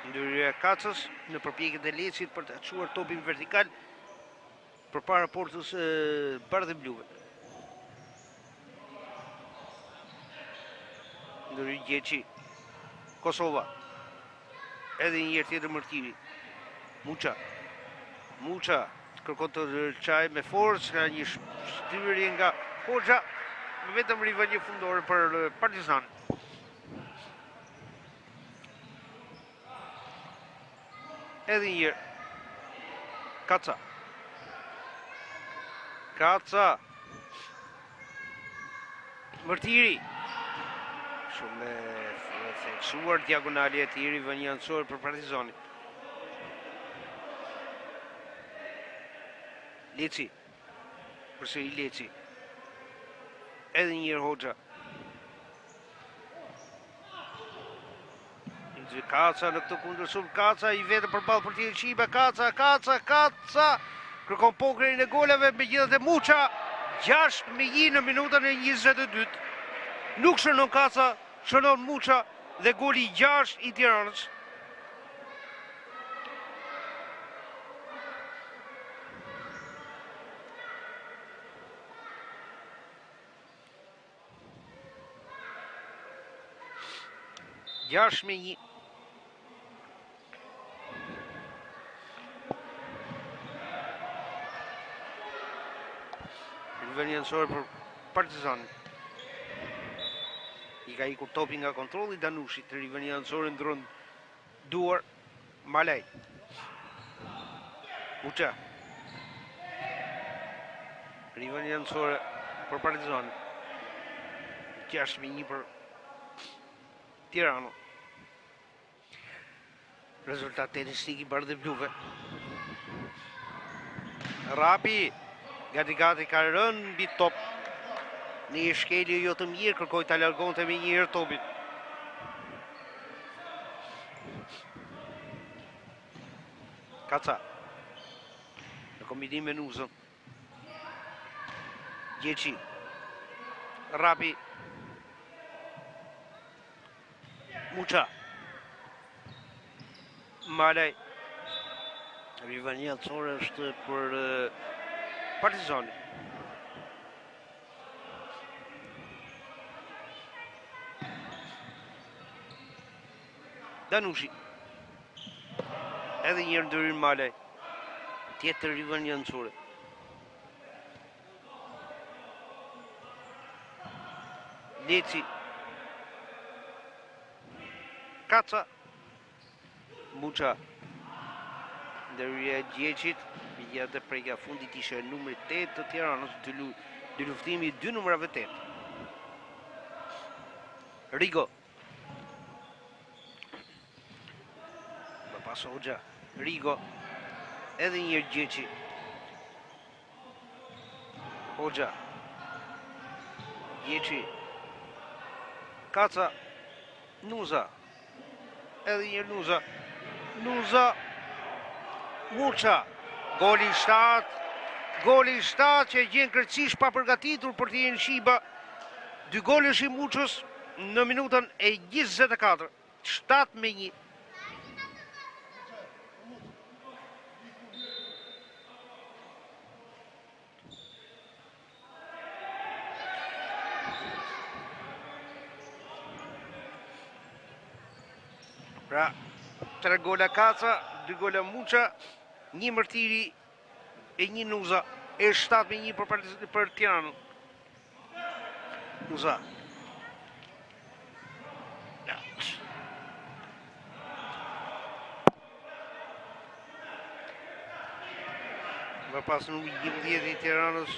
Ndërhyrja e Kacës në përpjekjet e Lecit për të çuar topin vertikal përpara portës bardhë bluve. Ndërhyrja Gjeçi. Kosova. Edhe një herë tjetër Mërtiri. Muça kërkon të çaj me forcë, ka një shtyrje nga Hoxha, vetëm rivënje fundore për Partizan. Edhe një herë. Kaca. Mërtiri. Shumë theksuar diagonali e tij rivënjansor për Partizanin. Leci. Përsëri Leci. Edhe një herë Hoxha. Kaca në këtë kundërshtim, Kaca i vetëm përballë për tjetër Qiba, Kaca. Kërkon pokrin e golave, megjithatë Muça 6-1 në minutën e 22. Nuk shënon Kaca, shënon Muça dhe goli 6 i Tiranës. Rivënjansor për Partizanin. I ka ikur topi nga kontrolli Danushit, rivënjansori ndron duar Malaj. Muça. Rivënjansor për Partizanin. 6-1 për Tirana. Rezultat tenistik i bardhë bluve. Rapi gati ka rënë mbi top. Në një shkelje jo të mirë, kërkoj ta largonte me një herë topin. Kaca. Në kombinim me Nuzën. Gjeçi. Rapi. Muça. Malaj. Rivalia Core është për Partizani. Danushi. Edhe një ndërin Malaj. Tjetër Rivalia Core. Leci. Kaca. Muça. Ndërhyrja e Gjeçit, ja dhe prejka fundit ishe numri 8 të Tiranës, dy luftimi 2 numrave 8. Rigo. Më pas Hoxha. Rigo. Edhe një Gjeçi. Hoxha. Gjeçi. Kaca. Nuza. Edhe një Nuza. Nuza. Muça, goli 7 që gjen kërcish pa përgatitur për të jenë Shiba. 2 golësh i Muçës në minutën e 24, 7-1. Pra, 3 gola Kaca, 2 gola Muça, 1 mërtiri e 1 Nuza, e 7-1 për Tiranën. Nuza. Më pas në 11 i Tiranës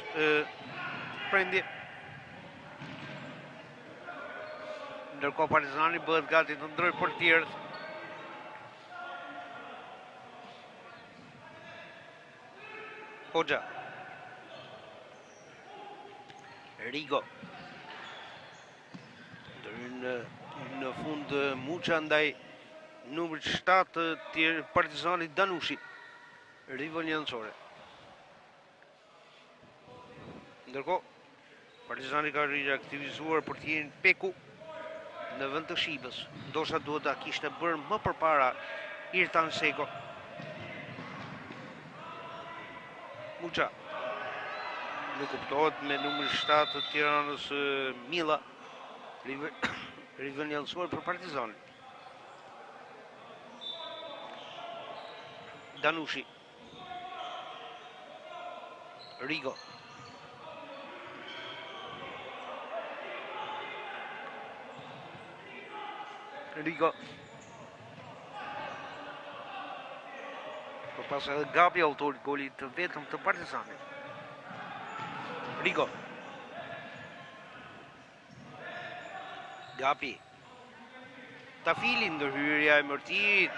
prendi. Ndërkohë Partizani bëhet gati të ndrojë portierët. Hoxha. Rigo. Në fund Muça ndaj numrit 7 Partizanit Danushi. Rivalia Core. Ndërkohë, Partizani ka reaktivizuar për t'jenë Peku në vend të Shibës. Ndoshta duhet ta kishte bërë më përpara Irtan Seko. Muça. Nuk kuptohet me numër 7 të Tiranës Milla. Rivalia Core për Partizanin. Danushi. Rigo. Rigo. Por pas edhe gapi autorit goli të vetëm të Partizanit. Rigo. Gapi. Tafili ndërhyrja e Mërtirit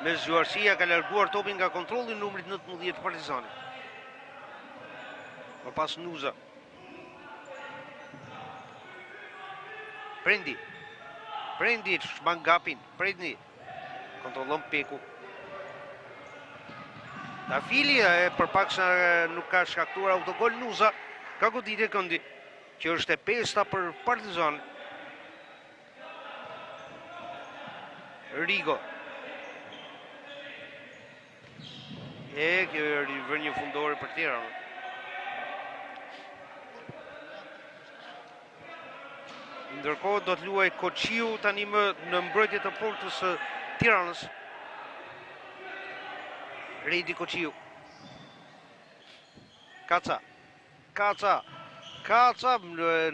me zgjuarësia ka larguar topin nga kontrolli numrit 19 të Partizanit. Më pas Nuza. Prendi. Prendi shman gapin. Prendi. Kontrollon Peku. Tafili për pak sa nuk ka shkaktuar autogol Nuza. Ka goditje këndi që është e 5-ta për Partizan. Rigo. Kjo vër një fundore për Tiranën. Ndërkohë do të luaj Koçiu tani më në mbrojtje të portës së Tiranës. Redi Koçiu. Kaca. Kaca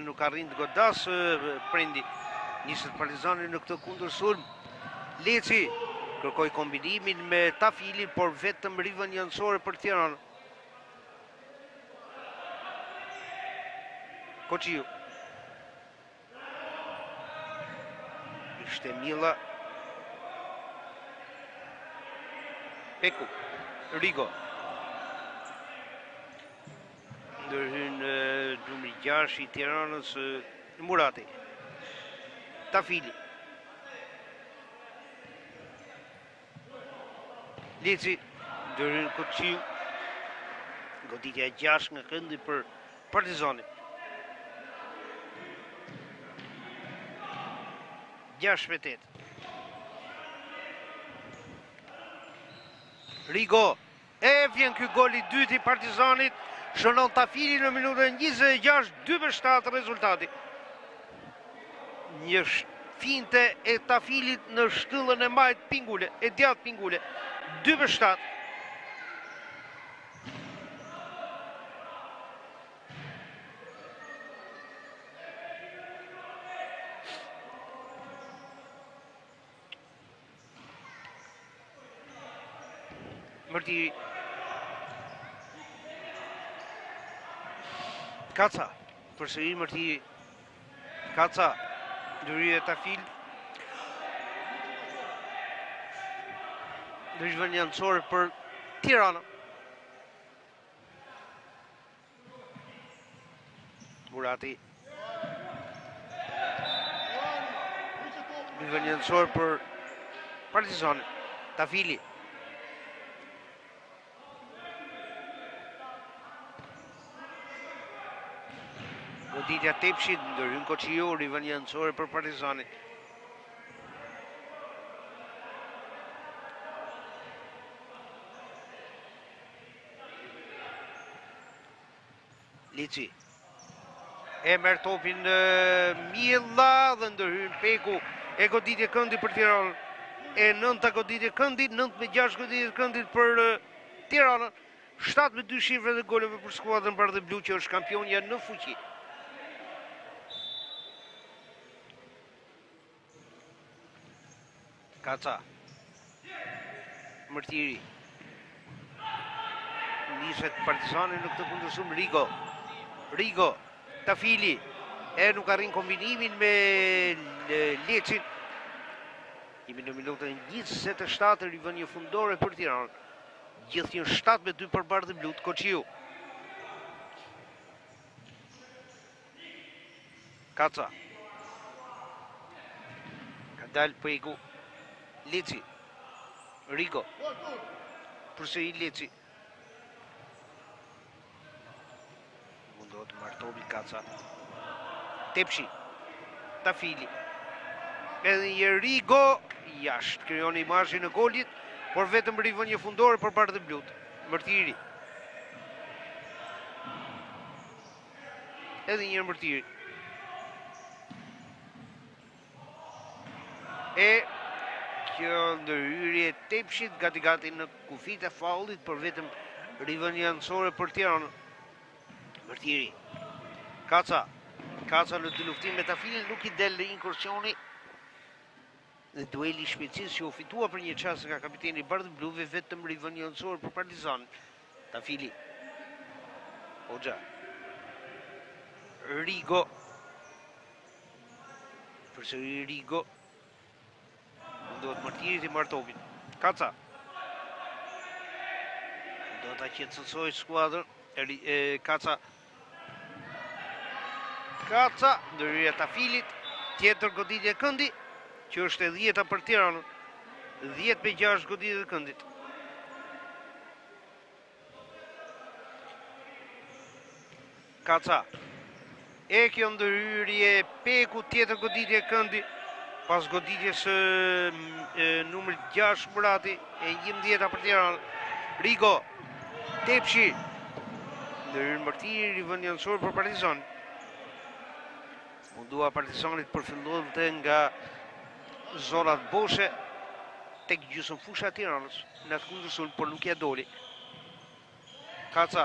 nuk arrin të godas Prendi. Nisët Partizani në këtë kundër sulm. Leci kërkoi kombinimin me Tafilin, por vetëm Rivalia Core për Tiranë. Koçiu. Ishte Milla. Peku. Rigo. Ndërhyn numri 6 i Tiranës Murati. Tafili. Leci. Ndërhyn Koçiu. Goditja e 6 nga këndi për Partizanin. 6-8. Rigo. E vjen ky goli i dytë i Partizanit, shënon Tafili në minutën 26, 2-7 rezultati. Një finte e Tafilit në shtyllën e majt Pingule, e djathtë Pingule, 2-7. Mërtiri Kaca, përsëri Mërtiri Kaca, ndërhyrje Tafil, ndryshme njënësore për Tirana. Murati, ndryshme njënësore për Partizani. Tafili, goditja Tepshit, ndërhyn Koçiju, rival njënësore për Partizani. Lici e merr topin Milla dhe ndërhyn Peku, e goditje këndi për Tiranën, e 9 goditje këndi, 9-6 goditje këndit për Tiranën, 7-2 shifre dhe goleve për skuadrën bardhë blu që është kampionja në fuqi. Kaca, Mërtiri, niset Partizani në këtë kundërshtim. Rigo, Tafili, e nuk arrin kombinimin me Lecin. Jemi në minutën 27, rivënje fundore për Tiranën. Gjithnjë 7-2 për bardhë blut. Koçiju, Kaca, ka dalë Pegu, Leci, Rigo, përsëri Leci. Mundohet martobi Kaca. Tepshi, Tafili. Edhe një Rigo, jashtë, krijon imazhin e golit, por vetëm rivënje fundore për bardhë blut. Mërtiri. Edhe një Mërtiri. E kjo ndërhyrje Tepshit gati në kufit e faullit, për vetëm rivënje anësore për Tiranën. Mërtiri. Kaca në dy luftim me Tafilin, nuk i del në inkursioni dhe dueli shpejtësisë që u fitua për një çast nga kapiteni bardhë bluve, vetëm rivënje anësore për Partizan. Tafili. Hoxha. Rigo. Përsëri Rigo. Mundohet Mërtiri të marrë topin. Kaca. Do ta qetësoj skuadrën. Kaca, ndërhyrja Tafilit, tjetër goditje këndi, që është e 10 për Tiranën, 10-6 goditje këndit. Kaca, e kjo ndërhyrje Peku, tjetër goditje këndi, pas goditjes numër 6 Murati, e 11 për Tiranën. Rigo, Tepshi, ndërhyrë Mërtiri, rivënje anësore për Partizan. Mundua Partizanit përfillonte nga zonat boshe tek gjysmëfusha e Tiranës, në atë kundërshtim, por nuk ja doli. Kaca.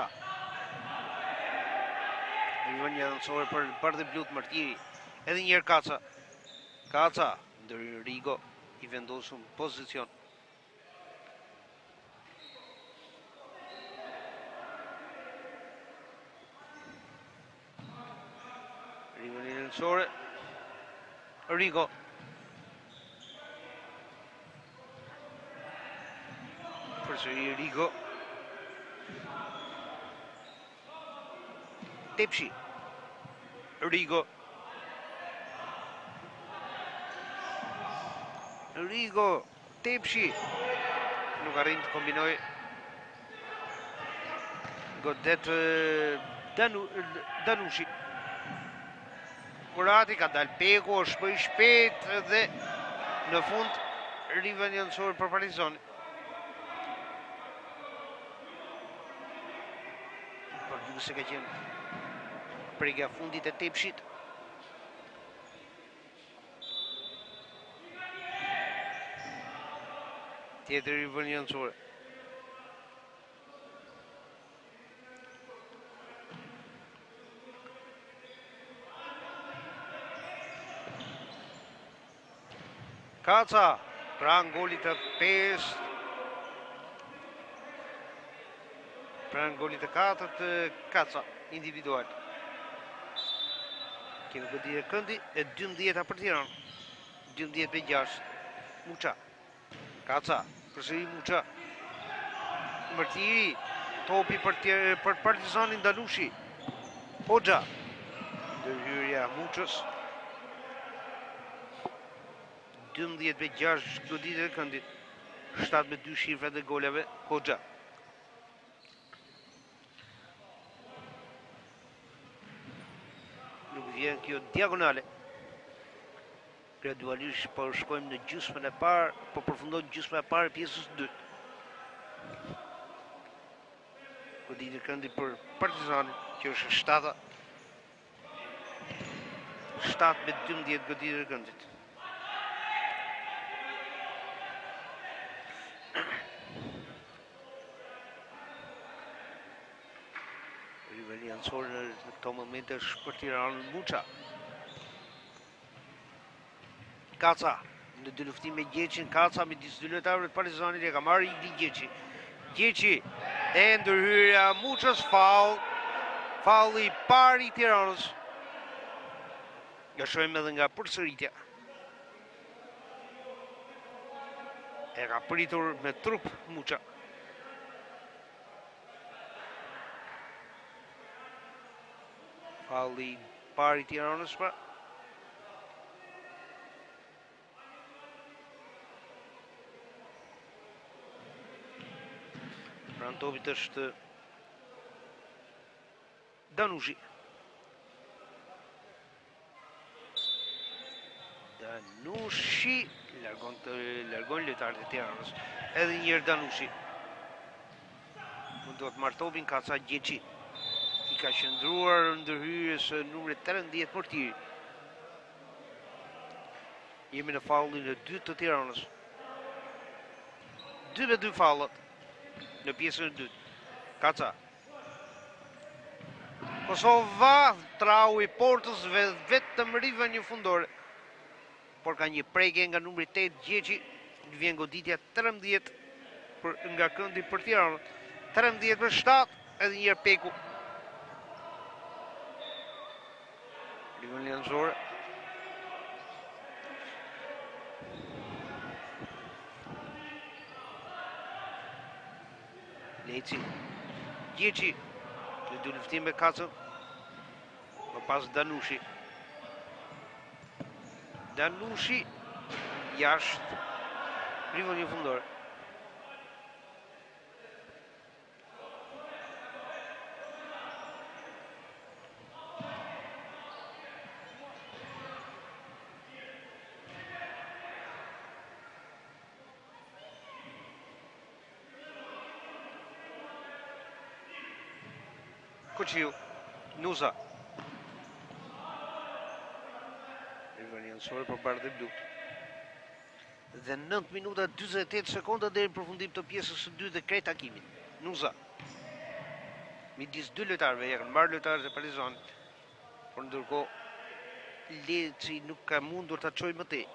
Rivënje anësore për bardhë blut Mërtiri. Edhe një herë Kaca. Kaca, ndërhyrë Rigo, i vendosur në pozicion. Rigo. Përsëri Rigo. Tepshi. Rigo. Tepshi. Nuk arrin të kombinoj. Godet Danushi. Murati ka dalë Peku, është më i shpejt dhe në fund rivënje anësore për Partizani. duke se ka qenë prekja fundit e Tepshit. Tjetër i vënë janësore. Kaca, pranë golit të 5. Pranë golit të 4 të Kaca, individual. Kemi goditje këndi e 12 për Tiranë. 12-6. Muça. Kaca, përsëri Muça. Mërtiri, topi për Partizanin Danushi. Hoxha. Ndërhyrja Muçës. 12-6 goditje këndit. 7-2 shifrat e goleve. Hoxha. Nuk vjen kjo diagonale. Gradualisht po shkojmë në gjysmën e parë, po përfundon gjysma e parë pjesës 2. Goditje këndi për Partizanin, që është 7. 7-12 goditje këndit. Rivali janësor në këto momente është për Tiranën Muça. Kaca, në dy luftim me Gjeçin, Kaca me disë dy lojtarëve të Partizanit e ka marrë Igli Gjeçi. Gjeçi e ndërhyrja Muçës, faul i parë i Tiranës. Ja shohim edhe nga përsëritja. E ka pritur me trup Muça. Faul i parë i Tiranës pra. Pranë topit është Danushi. Danushi largon lojtarët e Tiranës. Edhe njërë Danushi. Do të marrë topin Kaca Gjeçi. I ka qëndruar ndërhyrjes numri 13 portiri. Jemi në faullin e 2 të Tiranës. 2-2 faullat në pjesën e 2. Kaca. Kosova trau i portës vetëm riva një fundore. Por ka një prekje nga numri 8 Gjeçi, vjen goditja 13 nga këndi për Tiranën. 13-7, edhe njërë Peku. Livën janësore. Leci. Gjeçi. Në dy luftim me Kacën. Më pas Danushi. Danushi. Jashtë. Rivën një fundore. Koqiu, Nuza. Rivën janësore për Bardhë Blu. Dhe 9 minuta 48 sekonda deri në përfundim të pjesës së 2 dhe krejt takimin. Nuza. Midis dy lojtarëve janë marrë lojtarët e Partizanit. Por ndërkohë Leci nuk ka mundur ta çojë më tej.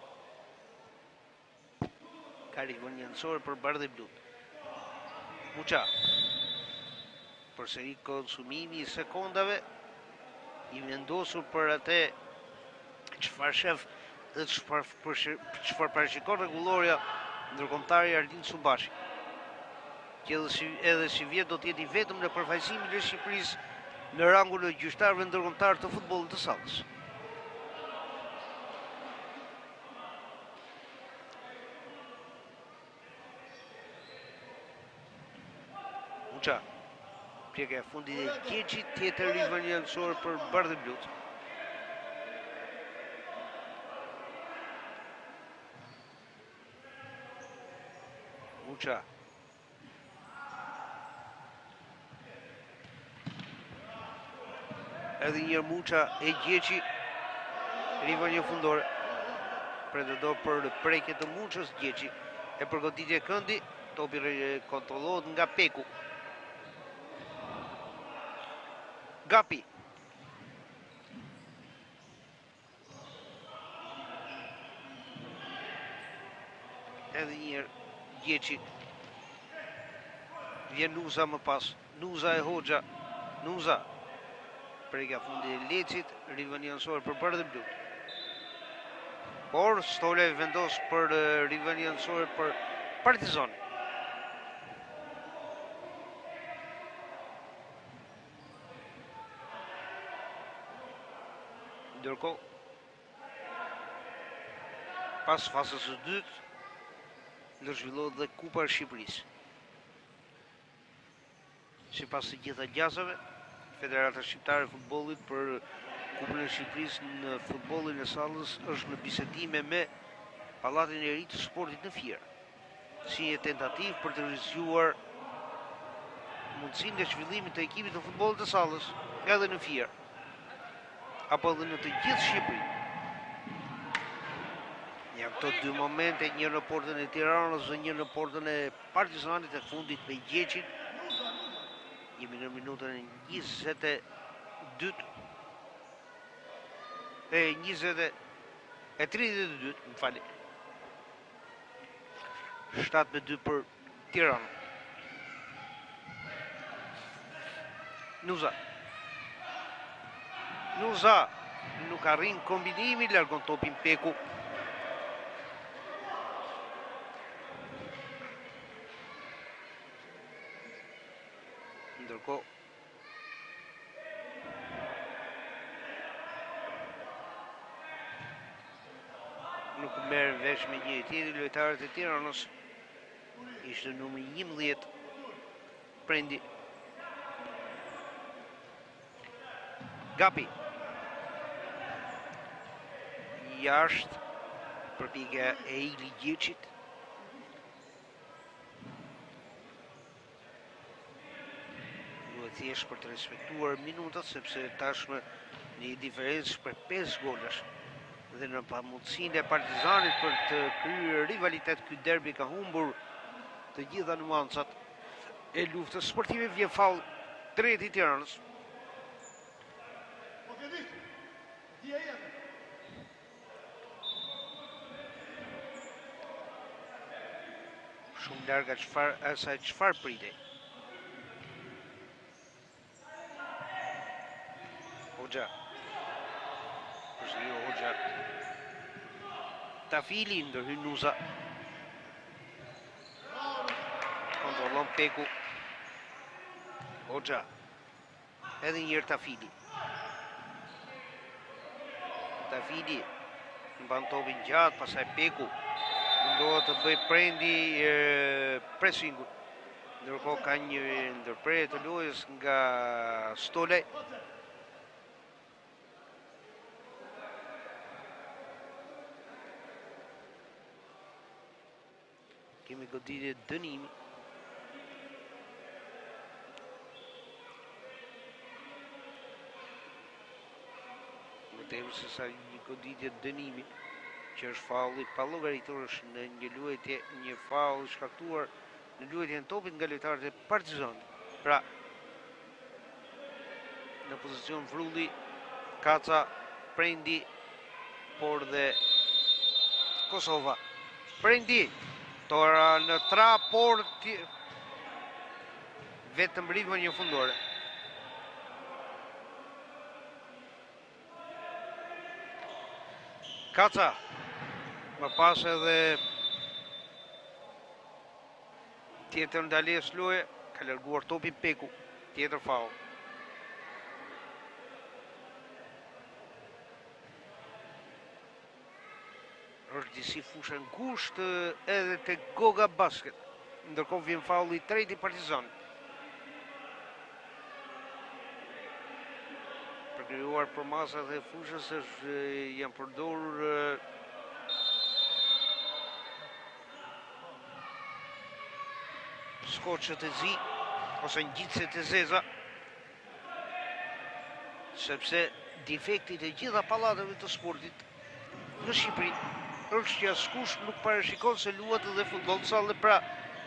Ka rivën janësore për Bardhë Blu. Muça. Përsëri konsumimi i sekondave i vendosur për atë çfarë shef dhe çfarë parashikon rregulloria ndërkombëtari Ardin Subashi. Që edhe si vjet do të jeti vetëm në përfaqësimin e Shqipërisë në rangun e gjyqtarëve ndërkombëtar të futbollit të sallës. Muça. Pjekja e fundit e Gjeçit, tjetër rivën janësor për Bardhë Blu. Muça. Edhe një Muça e Gjeçi, rival fundore. Pretendon për prekje të Muçës, Gjeçi e përgatitje këndi, topi kontrollohet nga Peku. Gapi. Edhe njërë Gjeçi. Vjen Nuza më pas. Nuza e Hoxha. Nuza. Prekja fundi e Lecit, rivani anësor për bardhë blu. Por Stole vendos për rivani anësor për Partizani. Ndërkohë, pas fasës së dytë, ndërzhvillohet dhe Kupa e Shqipërisë. Sipas të gjitha gjasave, Federata Shqiptare e Futbollit për Kupën e Shqipërisë në futbollin e sallës është në bisedime me Pallatin e Ri të Sportit në Fier, si një tentativë për të rizgjuar mundësinë e zhvillimit të ekipit të futbollit të sallës edhe në Fier, apo edhe në të gjithë Shqipërinë. Janë këto dy momente, një në portën e Tiranës dhe një në portën e Partizanit e fundit me Gjeçin. Jemi në minutën e 32, e 32, më fali. 7-2 për Tiranë. Nuza. Nuza nuk arrin kombinimi, largon topin Peku. Ndërkohë, nuk merr vesh me një tjetër, lojtarët e Tiranës. Ishte numri 11, Prendi. Gapi. Jashtë, përpjekja e Ili Gjeçit. Duhet thjesht për të respektuar minutat, sepse tashmë një diferencë për 5 golash. Dhe në pamundësinë e Partizanit për të kryer rivalitet, ky derbi ka humbur të gjitha nuancat e luftës sportive. Vjen faull drejt i Tiranës. Shumë larg asaj çfarë pritej. Hoxha. Hoxha. Tafili ndërhyn Nuza. Kontrollon Peku. Hoxha. Edhe njërë Tafili. Tafili mban topin gjatë, pasaj Peku mundohet të bëj Prendi pressingu. Ndërkohë ka një ndërprerje të lojës nga Stole. Kemi goditje dënimi. Më tepër se sa një goditje dënimi, që është faulli pa llogaritur, është në një luajtje, një faull shkaktuar në luajtjen topit nga lojtarët e Partizanit. Pra, në pozicion Vrulli, Kaca, Prendi, por dhe Kosova. Prendi, tora në tra, por vetëm rritmë një fundore. Kaca, më pas edhe tjetër ndaljes loje, ka larguar topin Peku, tjetër faull. Është disi fushë ngushtë edhe te Goga Basket. Ndërkohë vjen faulli i tretë i Partizanit. Për krijuar përmasat e fushës janë përdorur skoçët e zi ose ngjitësit e zeza. sepse defektit e gjitha pallateve të sportit në Shqipëri është që askush nuk parashikon se luhet edhe futboll sallë, pra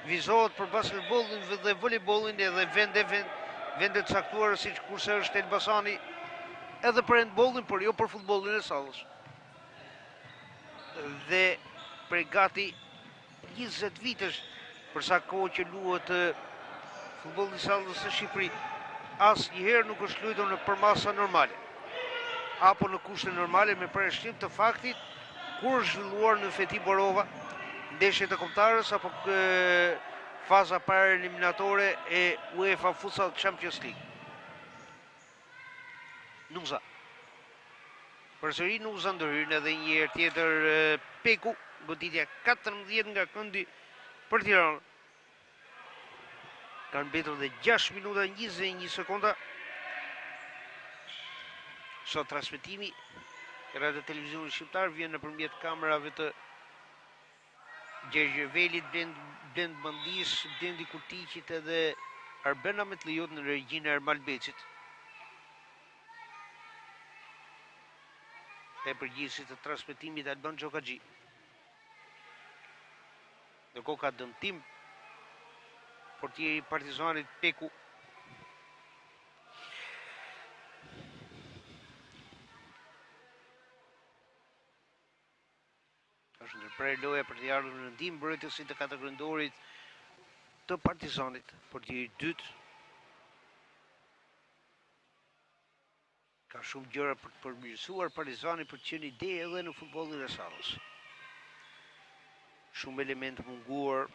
vizohet për basketbollin dhe volejbollin edhe vende të caktuara siç kurse është Elbasani edhe për handbollin, por jo për futbollin e sallës. Dhe prej gati 20 vitesh për sa kohë që luhet futbolli i sallës në Shqipëri, asnjëherë nuk është luajtur në përmasa normale apo në kushte normale, me parashikrim të faktit kur është zhvilluar në Feti Borova ndeshjet e kombëtarës apo faza para eliminatore e UEFA Futsal Champions League. Nuza. Përsëri Nuza ndërhyn edhe një herë tjetër Peku, goditja 14 nga këndi për Tiranë. Kanë mbetur dhe 6 minuta 21 sekonda. Sot transmetimi Radio Televizionit Shqiptar vjen nëpërmjet kamerave të Gjergj Velit, Blend Mandis, Blendi Kurtiqit edhe Arben Ahmetliut në regjinë e Ermal Beçit. E përgjithësi të transmetimit Alban Xhokaxhi. Ndërkohë ka dëmtim portieri i Partizanit Peku. Është ndërprer loja për të ardhur në ndihmë mbrojtësit të katërkëndorit të Partizanit, portieri i dytë. Ka shumë gjëra për të përmirësuar Partizani për të qenë ide edhe në futbollin e sallës. Shumë elementë munguar.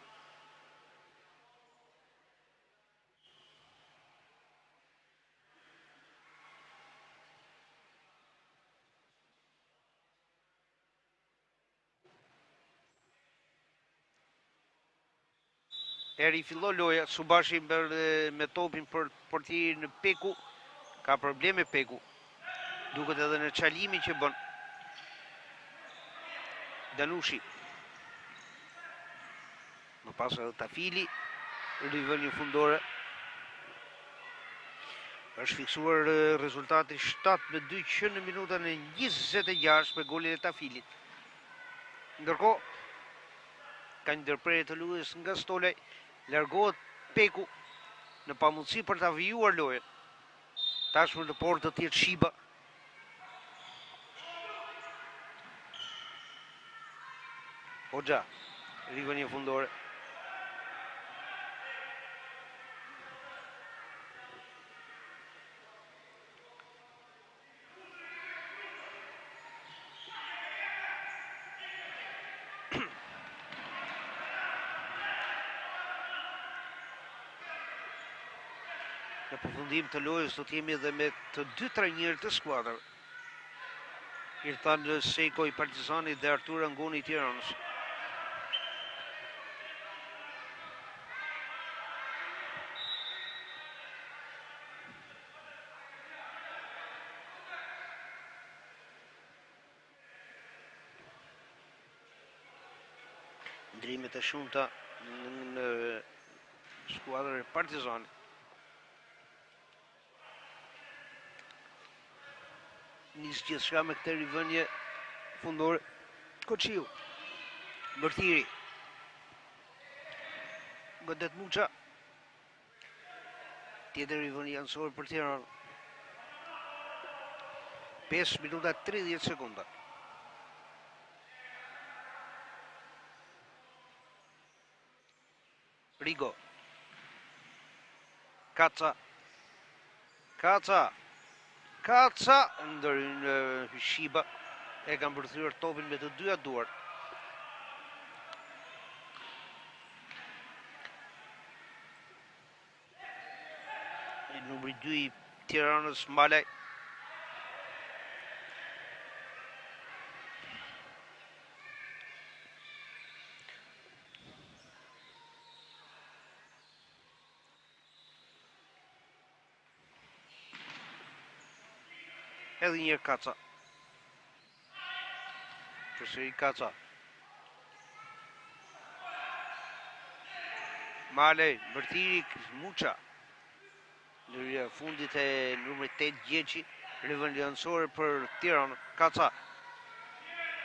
Eri fillo loja, Subashi me topin për portierin në Peku. Ka probleme Peku. Duket edhe në çalimin që bën. Danushi. Më pas edhe Tafili, rivënje fundore. Është fiksuar rezultati 7-2 që në minutën e 26 me golin e Tafilit. Ndërkohë, ka një ndërprerje të luajtës nga Stolaj, largohet Peku në pamundësi për ta vijuar lojën. Tashmë në portë do të jetë Shiba. Hoxha, rivënje fundore. Në përfundim të lojës do të jemi edhe me të dy trajnerët të skuadrës. Irfan Seko i Partizanit dhe Artur Angoni i Tiranës. Ndrimet e shumta në skuadrën e Partizanit. Nis gjithçka me këtë rivënje fundore. Koçiu. Bërthiri. Godet Muça. Tjetër rivënje ansor për Tiranë. 5 minuta 30 sekonda. Rigo. Kaca. Ndërhyn Shiba e kanë mbërthyer topin me të dyja duart. Numri 2 i Tiranës Malaj. Edhe një Kaca. Përsëri Kaca. Malej, Bërthiri, Muça. Në fundit e numrit 8 Gjeçi. Rivaliancore për Tiranë. Kaca.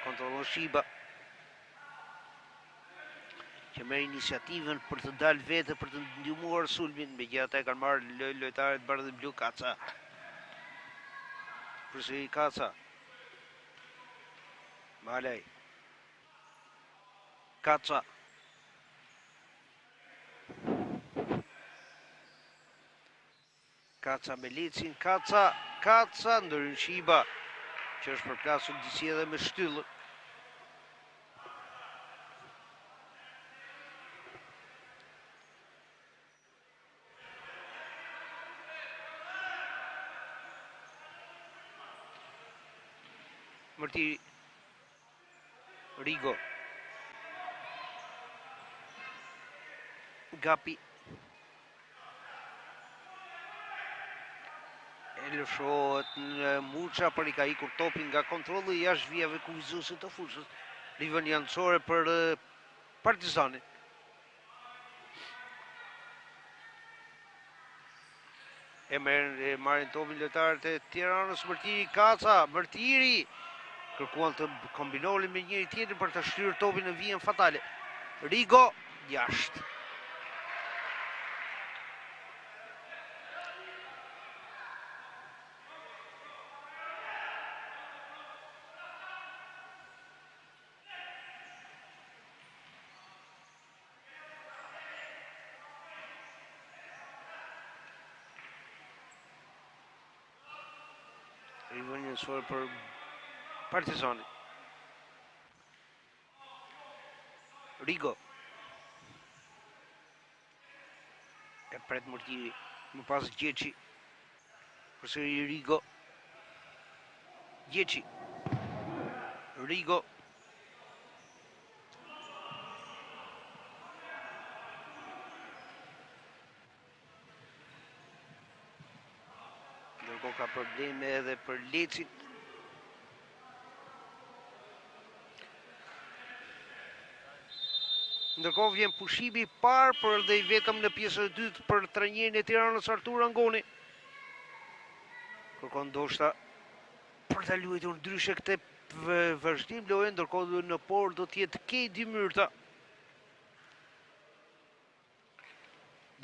Kontrollon Shiba. Që merr iniciativën për të dalë vete për të ndihmuar sulmin, megjithatë e kanë marrë lojtarët bardhë dhe blu. Kaca. Përsëri Kaca. Malaj. Kaca. Kaca me Lecin, Kaca ndërhyn Shiba, që është përplasur disi edhe me shtyllën. Mërtiri. Rigo. Gapi. Lëshohet në Muça, për i ka ikur topin nga kontrolli jashtë vijave kufizuese të fushës. Rivaliancore për Partizanin. E marrin topin lojtarët e Tiranës. Mërtiri, Kaca, Mërtiri kërkuan të kombinonin me njëri tjetrin për të shtyrë topin në vijën fatale. Rigo, jashtë. Rivaliancore për Partizanin. Rigo. E pret Mërtiri. Më pas Gjeçi. Përsëri Rigo. Gjeçi. Rigo. Ndërkohë ka probleme edhe për Lecin. Ndërkohë vjen pushimi i parë, por dhe i vetëm në pjesën e dytë për trajnerin e Tiranës Artur Angoni. Kërkon ndoshta për ta luajtur ndryshe këtë vazhdim loje, ndërkohë në por do të jetë Kedi Myrta.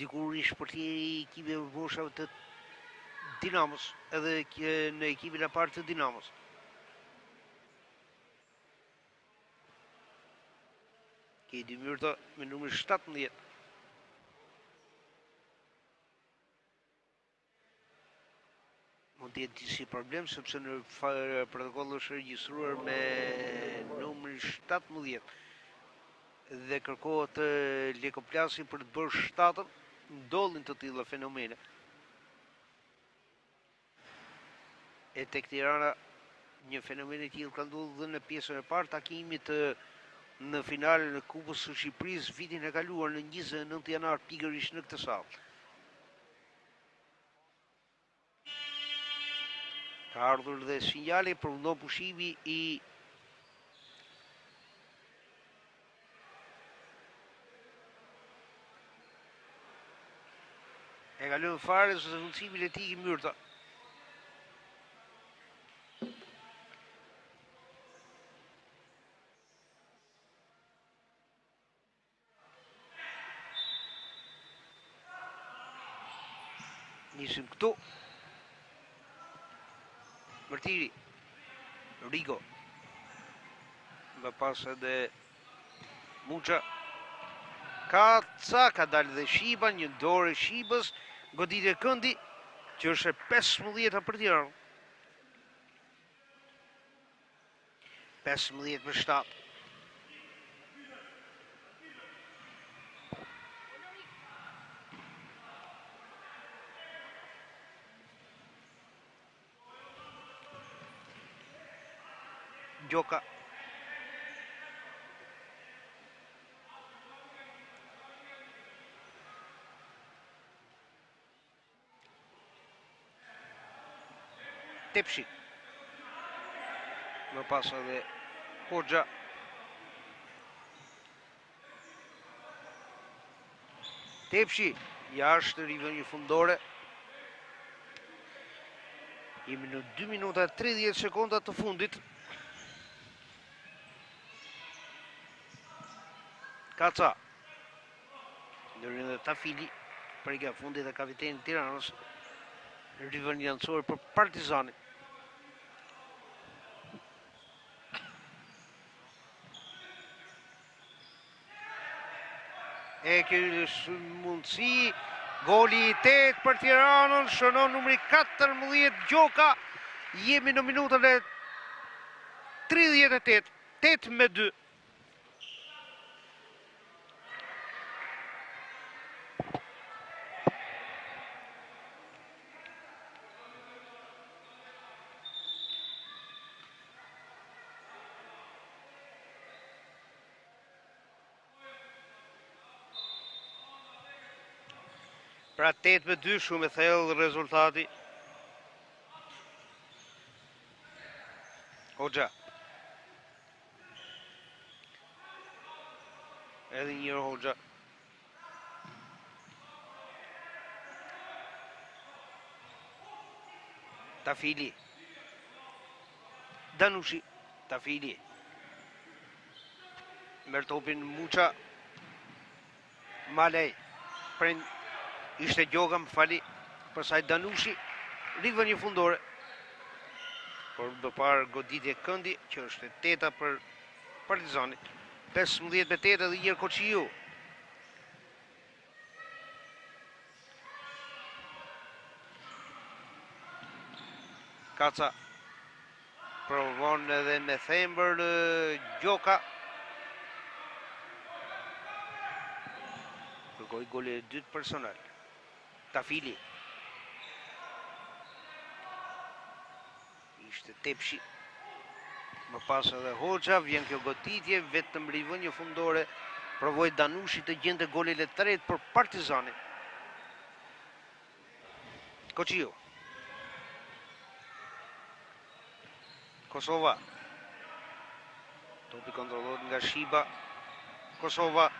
Dikur ish portieri i ekipeve boshave të Dinamos, edhe në ekipin e parë të Dinamos. Kedi Myrta me numër 17. Mund të jetë disi problem, sepse në protokoll është regjistruar me numër 17. Dhe kërkohet lekoplasi për të bërë 7-ën, ndodhin të tilla fenomene. E tek Tirana një fenomen i tillë ka ndodhur dhe në pjesën e parë takimit në finalen e Kupës së Shqipërisë vitin e kaluar në 29 janar pikërisht në këtë sallë. Ka ardhur dhe sinjali për përfundon pushimi i e kalon fare zëvendësimin e tij Myrta. Nisim këtu. Mërtiri. Rigo. Më pas edhe Muça. Kaca, ka dalë dhe Shiba, një dorë e Shibës, goditje këndi, që është e 15 për Tiranë. 15-7. Gjoka. Tepshi. Më pas edhe Hoxha. Tepshi, jashtë rivën një fundore. Jemi në 2 minuta 30 sekonda të fundit. Kaca. Ndërhyrën dhe Tafili, prekja fundit e kapitenit Tiranës, rivendosur për Partizanin. E kjo mundësi, goli i 8 për Tiranën, shënon numri 14 Gjoka. Jemi në minutën e 38, 8-2. Pra 8-2, shumë e thellë rezultati. Hoxha. Edhe njërë Hoxha. Tafili. Danushi. Tafili. Merr topin Muça. Malej. Prend. Ishte Gjoka, më fali, përsaj Danushi, rivendje fundore. Por do parë goditje këndi, që është 8 për Partizani. 15-8 edhe njërë Koqiu. Kaca provon edhe me thembër Gjoka. Kërkoj goli e dytë personal. Tafili. Ishte Tepshi. Më pas edhe Hoxha, vjen kjo goditje, vetëm rivendje fundore, provoi Danushi të gjente golin e tretë për Partizanin. Koqiu. Kosova. Topi kontrollohet nga Shiba. Kosova.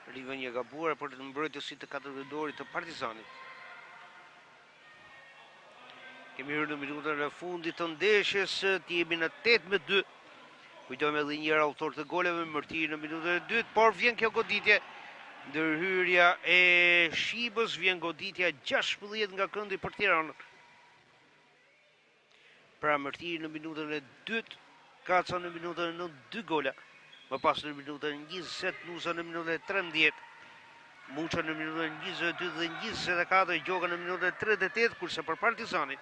Rivendje gabuar për të mbrojtësit të katërvëndorit të Partizanit. Kemi hyrë në minutën e fundit të ndeshjes, jemi në 8-2. Kujtojmë edhe një herë autor të goleve me Mërtiri në minutën e dytë, por vjen kjo goditje. Ndërhyrja e Shibës, vjen goditja 16 nga këndi për Tiranën. Pra Mërtiri në minutën e dytë, Kaca në minutën e 9, 2 gola. Më pas në minutën 20, Nusa në minutën e 13, Muça në minutën 22 dhe 24, Gjoka në minutën e 38, kurse për Partizanin,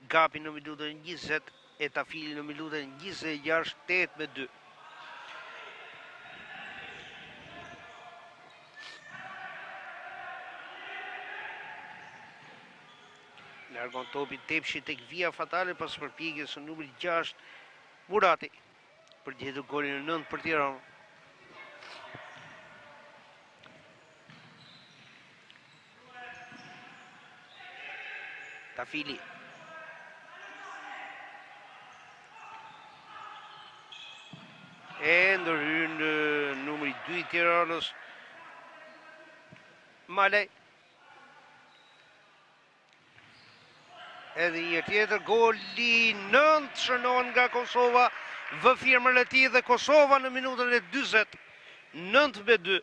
Gapi në minutën 20, e Tafili në minutën 26, 8-2. Largon topi Tepshi tek vija fatale pas përpjekjes së numrit 6, Murati. Për gjetur golin e 9 për Tiranë. Tafili. E ndërhyn numri 2 i Tiranës. Malej. Edhe një tjetër, goli 9 shënon nga Kosova. Vë firmën e tij dhe Kosova në minutën e 40, 9-2.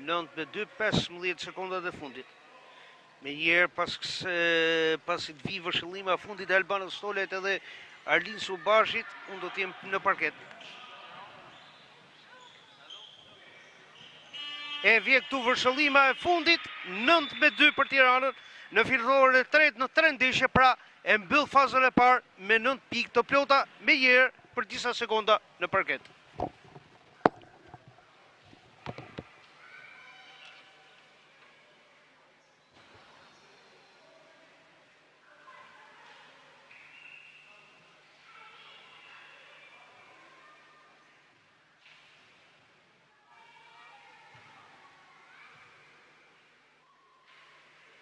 Nëntë 15 sekondat e fundit. Me njerë pasi të vi vëshëllima fundit e Albanës Stolet edhe Arlin Subashit, unë do t'jem në parket. E vje këtu vërshëllima e fundit, 9-2 për Tiranën, në fillorën e tretë në 3 ndeshje, pra e mbyll fazën e parë me 9 pikë të plota me njerë për disa sekonda në parket.